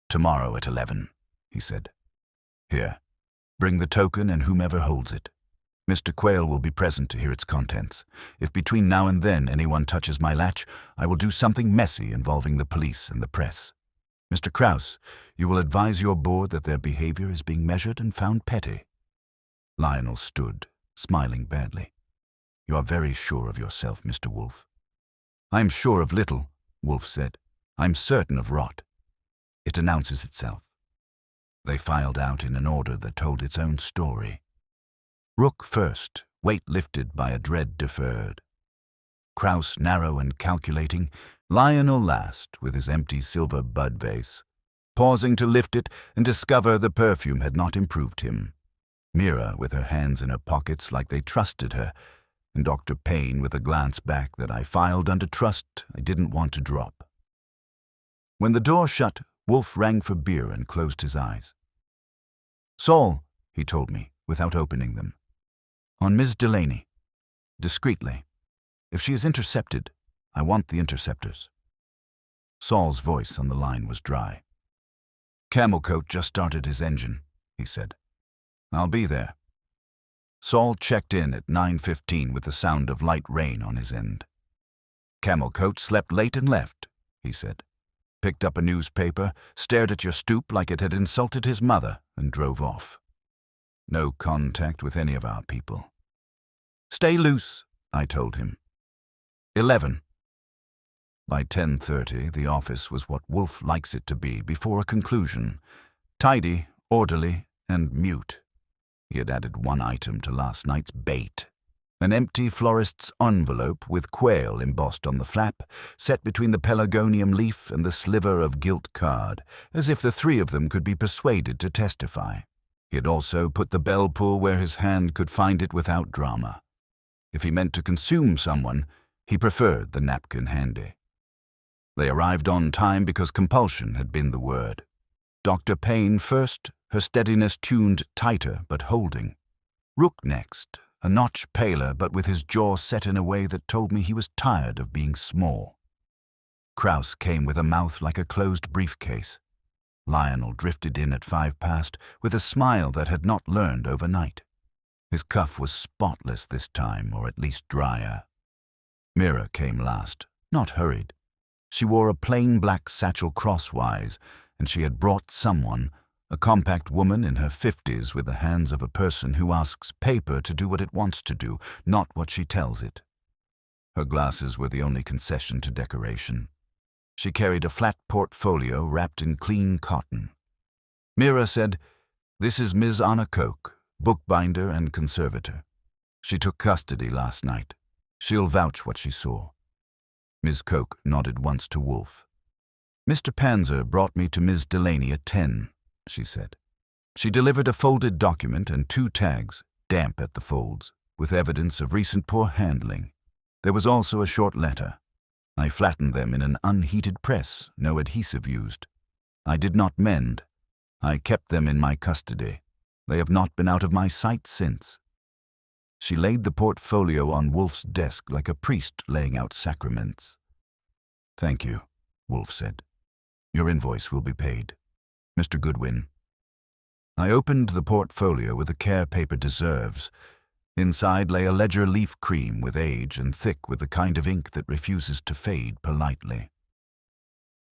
"Tomorrow at 11, he said. "Here, bring the token and whomever holds it. Mr. Quayle will be present to hear its contents. If between now and then anyone touches my latch, I will do something messy involving the police and the press. Mr. Kraus, you will advise your board that their behavior is being measured and found petty." Lionel stood, smiling badly. "You are very sure of yourself, Mr. Wolfe." "I am sure of little," Wolfe said. "I'm certain of rot. It announces itself." They filed out in an order that told its own story. Rook first, weight lifted by a dread deferred. Kraus narrow and calculating, Lionel last with his empty silver bud vase, pausing to lift it and discover the perfume had not improved him. Mira with her hands in her pockets like they trusted her, and Dr. Payne with a glance back that I filed under trust I didn't want to drop. When the door shut, Wolfe rang for beer and closed his eyes. "Saul," he told me, without opening them. "On Miss Delaney. Discreetly. If she is intercepted, I want the interceptors." Saul's voice on the line was dry. "Camelcoat just started his engine," he said. "I'll be there." Saul checked in at 9:15 with the sound of light rain on his end. "Camelcoat slept late and left," he said. "Picked up a newspaper, stared at your stoop like it had insulted his mother, and drove off. No contact with any of our people." "Stay loose," I told him. 11. By 10:30, the office was what Wolfe likes it to be before a conclusion. Tidy, orderly, and mute. He had added one item to last night's bait. An empty florist's envelope with Quayle embossed on the flap, set between the pelargonium leaf and the sliver of gilt card, as if the 3 of them could be persuaded to testify. He had also put the bell pull where his hand could find it without drama. If he meant to consume someone, he preferred the napkin handy. They arrived on time because compulsion had been the word. Dr. Payne first, her steadiness tuned tighter but holding. Rook next, a notch paler but with his jaw set in a way that told me he was tired of being small. Kraus came with a mouth like a closed briefcase. Lionel drifted in at 5 past with a smile that had not learned overnight. His cuff was spotless this time, or at least drier. Mira came last, not hurried. She wore a plain black satchel crosswise, and she had brought someone, a compact woman in her 50s with the hands of a person who asks paper to do what it wants to do, not what she tells it. Her glasses were the only concession to decoration. She carried a flat portfolio wrapped in clean cotton. Mira said, "This is Ms. Anna Koch, bookbinder and conservator. She took custody last night. She'll vouch what she saw." Ms. Koch nodded once to Wolfe. "Mr. Panzer brought me to Ms. Delaney at 10, she said. She delivered a folded document and 2 tags, damp at the folds, with evidence of recent poor handling. There was also a short letter. I flattened them in an unheated press, no adhesive used. I did not mend. I kept them in my custody. They have not been out of my sight since." She laid the portfolio on Wolfe's desk like a priest laying out sacraments. "Thank you," Wolfe said. "Your invoice will be paid. Mr. Goodwin." I opened the portfolio with the care paper deserves. Inside lay a ledger leaf cream with age and thick with the kind of ink that refuses to fade politely.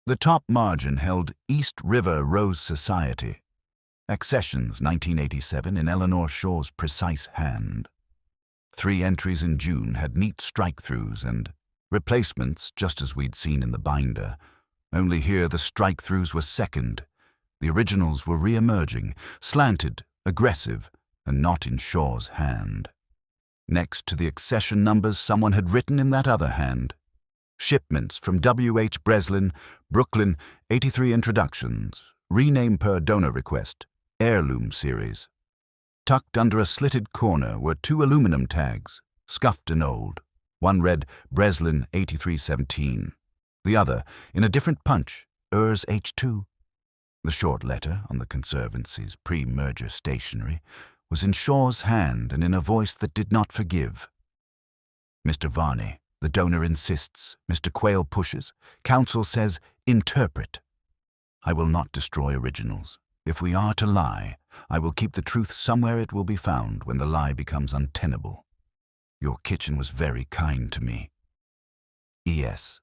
The top margin held East River Rose Society. Accessions 1987 in Eleanor Shaw's precise hand. 3 entries in June had neat strike-throughs and replacements just as we'd seen in the binder. Only here the strike-throughs were second. The originals were re-emerging, slanted, aggressive, and not in Shaw's hand. Next to the accession numbers someone had written in that other hand. Shipments from W.H. Breslin, Brooklyn, 83 introductions, rename per donor request, heirloom series. Tucked under a slitted corner were 2 aluminum tags, scuffed and old. One read Breslin 8317. The other, in a different punch, Urs H2. The short letter on the Conservancy's pre-merger stationery was in Shaw's hand and in a voice that did not forgive. "Mr. Varney, the donor insists. Mr. Quayle pushes. Counsel says, interpret. I will not destroy originals. If we are to lie, I will keep the truth somewhere it will be found when the lie becomes untenable. Your kitchen was very kind to me. E.S."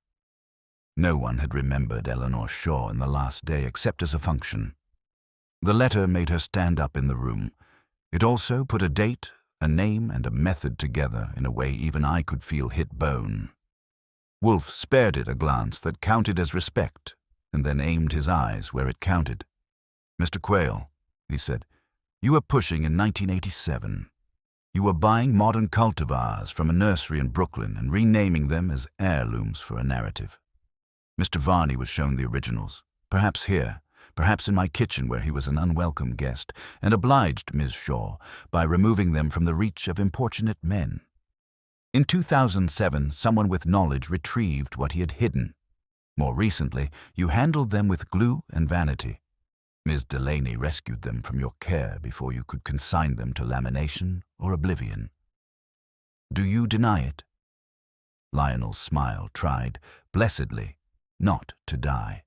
No one had remembered Eleanor Shaw in the last day except as a function. The letter made her stand up in the room. It also put a date, a name, and a method together in a way even I could feel hit bone. Wolfe spared it a glance that counted as respect, and then aimed his eyes where it counted. "Mr. Quayle," he said, "you were pushing in 1987. You were buying modern cultivars from a nursery in Brooklyn and renaming them as heirlooms for a narrative. Mr. Varney was shown the originals, perhaps here, perhaps in my kitchen where he was an unwelcome guest, and obliged Ms. Shaw by removing them from the reach of importunate men. In 2007, someone with knowledge retrieved what he had hidden. More recently, you handled them with glue and vanity. Ms. Delaney rescued them from your care before you could consign them to lamination or oblivion. Do you deny it?" Lionel's smile tried, blessedly, not to die.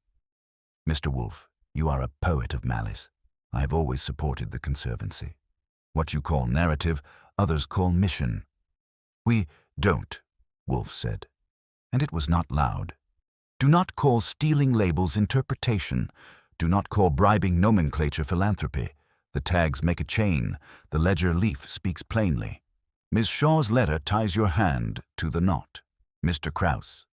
"Mr. Wolfe, you are a poet of malice. I have always supported the Conservancy. What you call narrative, others call mission." "We don't," Wolfe said, and it was not loud. "Do not call stealing labels interpretation. Do not call bribing nomenclature philanthropy. The tags make a chain. The ledger leaf speaks plainly. Ms. Shaw's letter ties your hand to the knot. Mr. Kraus."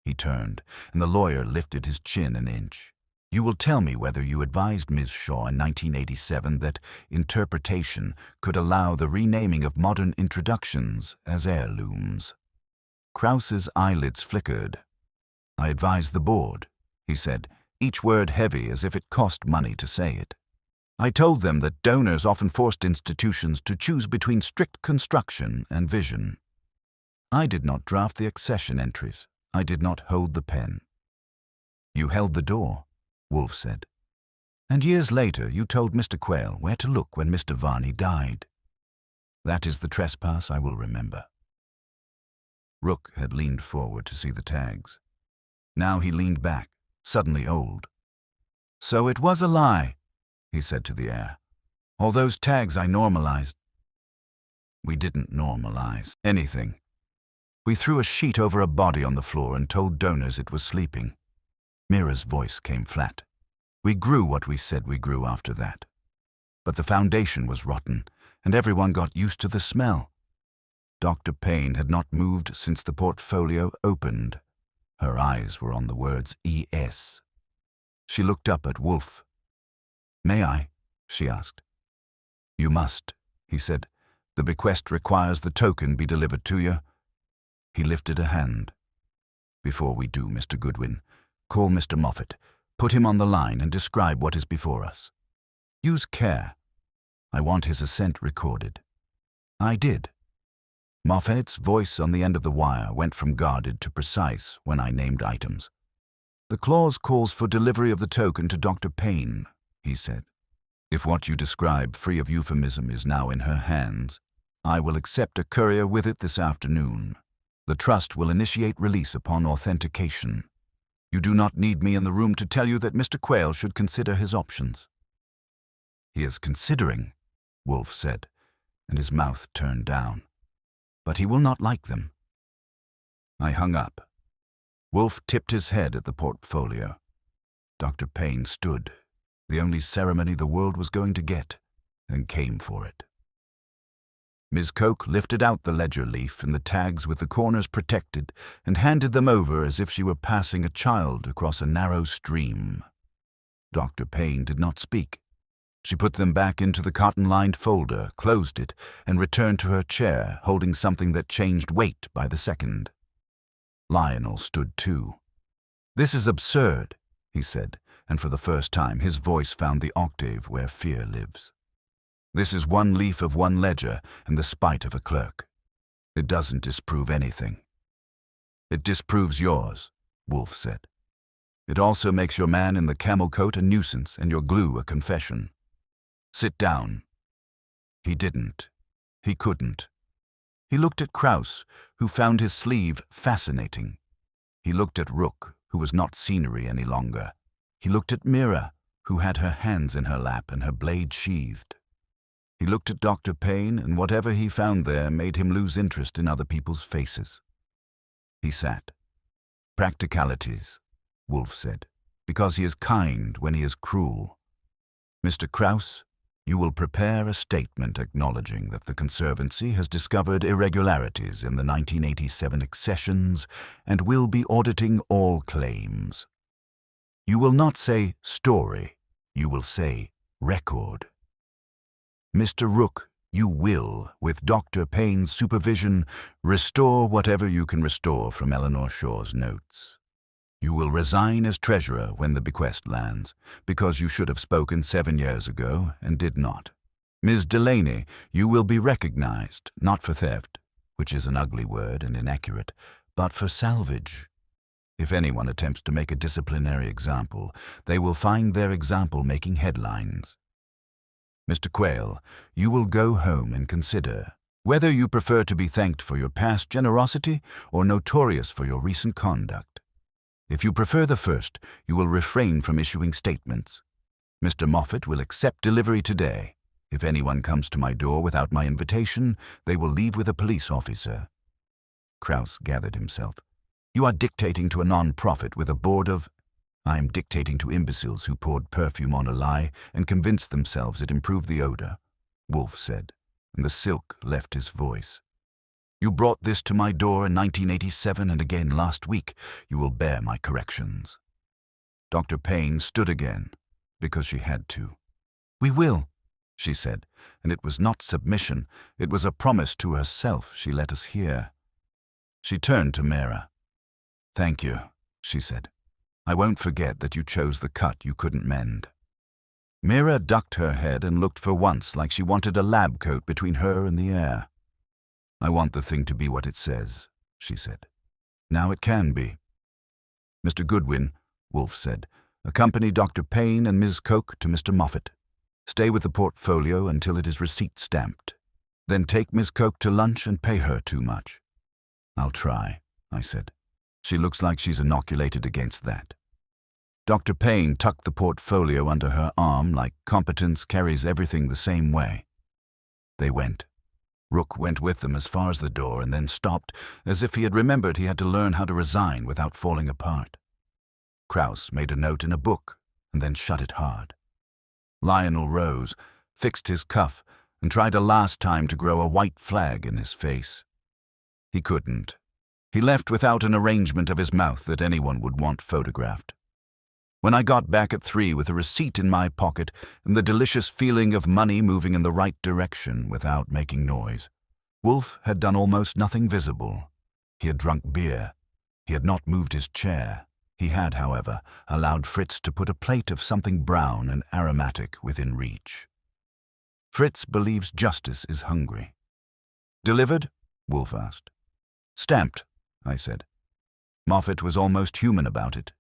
He turned, and the lawyer lifted his chin an inch. "You will tell me whether you advised Ms. Shaw in 1987 that interpretation could allow the renaming of modern introductions as heirlooms." Kraus's eyelids flickered. "I advised the board," he said, each word heavy as if it cost money to say it. "I told them that donors often forced institutions to choose between strict construction and vision. I did not draft the accession entries. I did not hold the pen." "You held the door," Wolfe said. "And years later you told Mr. Quayle where to look when Mr. Varney died. That is the trespass I will remember." Rook had leaned forward to see the tags. Now he leaned back, suddenly old. "So it was a lie," he said to the air. "All those tags I normalized." We didn't normalize anything. We threw a sheet over a body on the floor and told donors it was sleeping. Mira's voice came flat. We grew what we said we grew after that. But the foundation was rotten, and everyone got used to the smell. Dr. Payne had not moved since the portfolio opened. Her eyes were on the words ES. She looked up at Wolfe. "May I?" she asked. "You must," he said. "The bequest requires the token be delivered to you." He lifted a hand. "Before we do, Mr. Goodwin, call Mr. Moffat, put him on the line and describe what is before us. Use care. I want his assent recorded." I did. Moffat's voice on the end of the wire went from guarded to precise when I named items. "The clause calls for delivery of the token to Dr. Payne," he said. "If what you describe, free of euphemism, is now in her hands, I will accept a courier with it this afternoon. The trust will initiate release upon authentication. You do not need me in the room to tell you that Mr. Quayle should consider his options." "He is considering," Wolfe said, and his mouth turned down. "But he will not like them." I hung up. Wolfe tipped his head at the portfolio. Dr. Payne stood, the only ceremony the world was going to get, and came for it. Ms. Coke lifted out the ledger leaf and the tags with the corners protected and handed them over as if she were passing a child across a narrow stream. Dr. Payne did not speak. She put them back into the cotton-lined folder, closed it, and returned to her chair, holding something that changed weight by the second. Lionel stood too. "This is absurd," he said, and for the first time his voice found the octave where fear lives. "This is one leaf of one ledger and the spite of a clerk. It doesn't disprove anything." "It disproves yours," Wolfe said. "It also makes your man in the camel coat a nuisance and your glue a confession. Sit down." He didn't. He couldn't. He looked at Kraus, who found his sleeve fascinating. He looked at Rook, who was not scenery any longer. He looked at Mira, who had her hands in her lap and her blade sheathed. He looked at Dr. Payne, and whatever he found there made him lose interest in other people's faces. He sat. "Practicalities," Wolfe said, "because he is kind when he is cruel. Mr. Kraus, you will prepare a statement acknowledging that the Conservancy has discovered irregularities in the 1987 accessions and will be auditing all claims. You will not say story, you will say record. Mr. Rook, you will, with Dr. Payne's supervision, restore whatever you can restore from Eleanor Shaw's notes. You will resign as treasurer when the bequest lands, because you should have spoken 7 years ago and did not. Ms. Delaney, you will be recognized, not for theft, which is an ugly word and inaccurate, but for salvage. If anyone attempts to make a disciplinary example, they will find their example making headlines. Mr. Quayle, you will go home and consider whether you prefer to be thanked for your past generosity or notorious for your recent conduct. If you prefer the first, you will refrain from issuing statements. Mr. Moffat will accept delivery today. If anyone comes to my door without my invitation, they will leave with a police officer." Kraus gathered himself. "You are dictating to a non-profit with a board of—" "I am dictating to imbeciles who poured perfume on a lie and convinced themselves it improved the odor," Wolfe said, and the silk left his voice. "You brought this to my door in 1987 and again last week. You will bear my corrections." Dr. Payne stood again, because she had to. "We will," she said, and it was not submission, it was a promise to herself she let us hear. She turned to Mira. "Thank you," she said. "I won't forget that you chose the cut you couldn't mend." Mira ducked her head and looked for once like she wanted a lab coat between her and the air. "I want the thing to be what it says," she said. "Now it can be." "Mr. Goodwin," Wolfe said, "accompany Dr. Payne and Ms. Coke to Mr. Moffat. Stay with the portfolio until it is receipt stamped. Then take Ms. Coke to lunch and pay her too much." "I'll try," I said. She looks like she's inoculated against that. Dr. Payne tucked the portfolio under her arm like competence carries everything the same way. They went. Rook went with them as far as the door and then stopped, as if he had remembered he had to learn how to resign without falling apart. Kraus made a note in a book and then shut it hard. Lionel rose, fixed his cuff, and tried a last time to grow a white flag in his face. He couldn't. He left without an arrangement of his mouth that anyone would want photographed. When I got back at 3 with a receipt in my pocket and the delicious feeling of money moving in the right direction without making noise, Wolfe had done almost nothing visible. He had drunk beer. He had not moved his chair. He had, however, allowed Fritz to put a plate of something brown and aromatic within reach. Fritz believes justice is hungry. "Delivered?" Wolfe asked. "Stamped," I said. Moffat was almost human about it.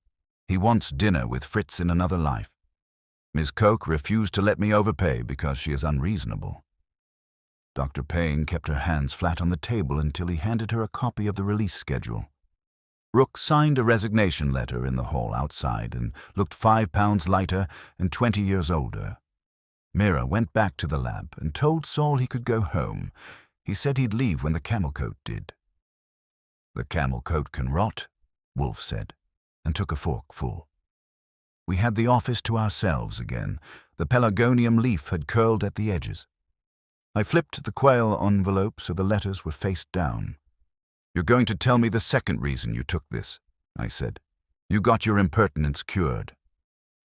He wants dinner with Fritz in another life. Miss Koch refused to let me overpay because she is unreasonable. Dr. Payne kept her hands flat on the table until he handed her a copy of the release schedule. Rook signed a resignation letter in the hall outside and looked 5 pounds lighter and 20 years older. Mira went back to the lab and told Saul he could go home. He said he'd leave when the camel coat did. "The camel coat can rot," Wolfe said, and took a forkful. We had the office to ourselves again. The pelargonium leaf had curled at the edges. I flipped the quail envelope so the letters were face down. "You're going to tell me the second reason you took this," I said. "You got your impertinence cured.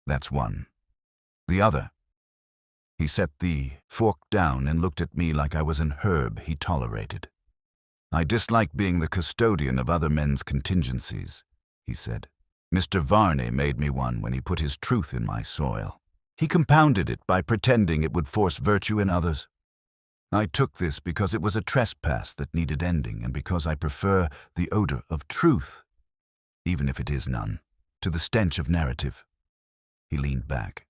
That's one. The other." He set the fork down and looked at me like I was an herb he tolerated. "I dislike being the custodian of other men's contingencies," he said. "Mr. Varney made me one when he put his truth in my soil. He compounded it by pretending it would force virtue in others. I took this because it was a trespass that needed ending and because I prefer the odor of truth, even if it is none, to the stench of narrative." He leaned back.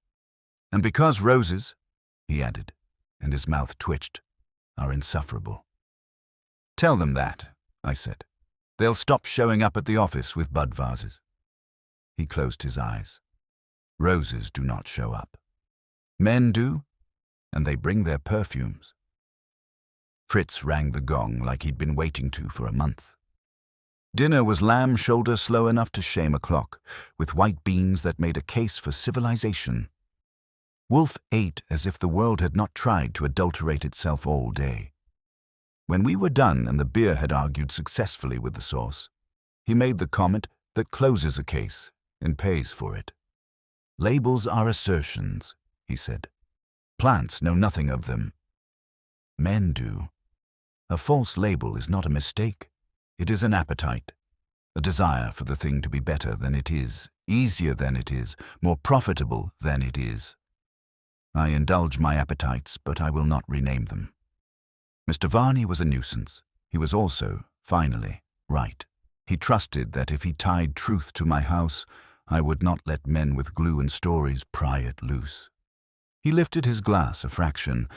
"And because roses," he added, and his mouth twitched, "are insufferable." "Tell them that," I said. "They'll stop showing up at the office with bud vases." He closed his eyes. "Roses do not show up. Men do, and they bring their perfumes." Fritz rang the gong like he'd been waiting to for a month. Dinner was lamb shoulder slow enough to shame a clock, with white beans that made a case for civilization. Wolfe ate as if the world had not tried to adulterate itself all day. When we were done and the beer had argued successfully with the sauce, he made the comment that closes a case and pays for it. "Labels are assertions," he said. "Plants know nothing of them. Men do. A false label is not a mistake. It is an appetite, a desire for the thing to be better than it is, easier than it is, more profitable than it is. I indulge my appetites, but I will not rename them. Mr. Varney was a nuisance. He was also, finally, right. He trusted that if he tied truth to my house, I would not let men with glue and stories pry it loose. He lifted his glass a fraction.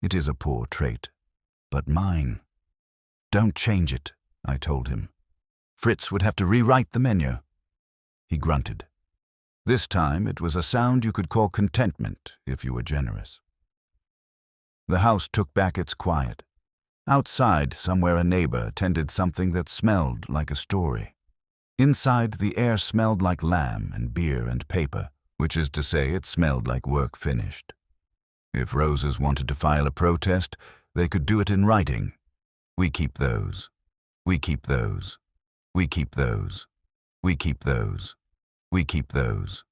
It is a poor trait, but mine. "Don't change it," I told him. "Fritz would have to rewrite the menu." He grunted. This time it was a sound you could call contentment if you were generous. The house took back its quiet. Outside, somewhere a neighbor tended something that smelled like a story. Inside, the air smelled like lamb and beer and paper, which is to say it smelled like work finished. If Roses wanted to file a protest, they could do it in writing. We keep those. We keep those. We keep those. We keep those. We keep those.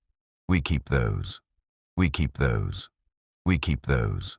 We keep those. We keep those. We keep those.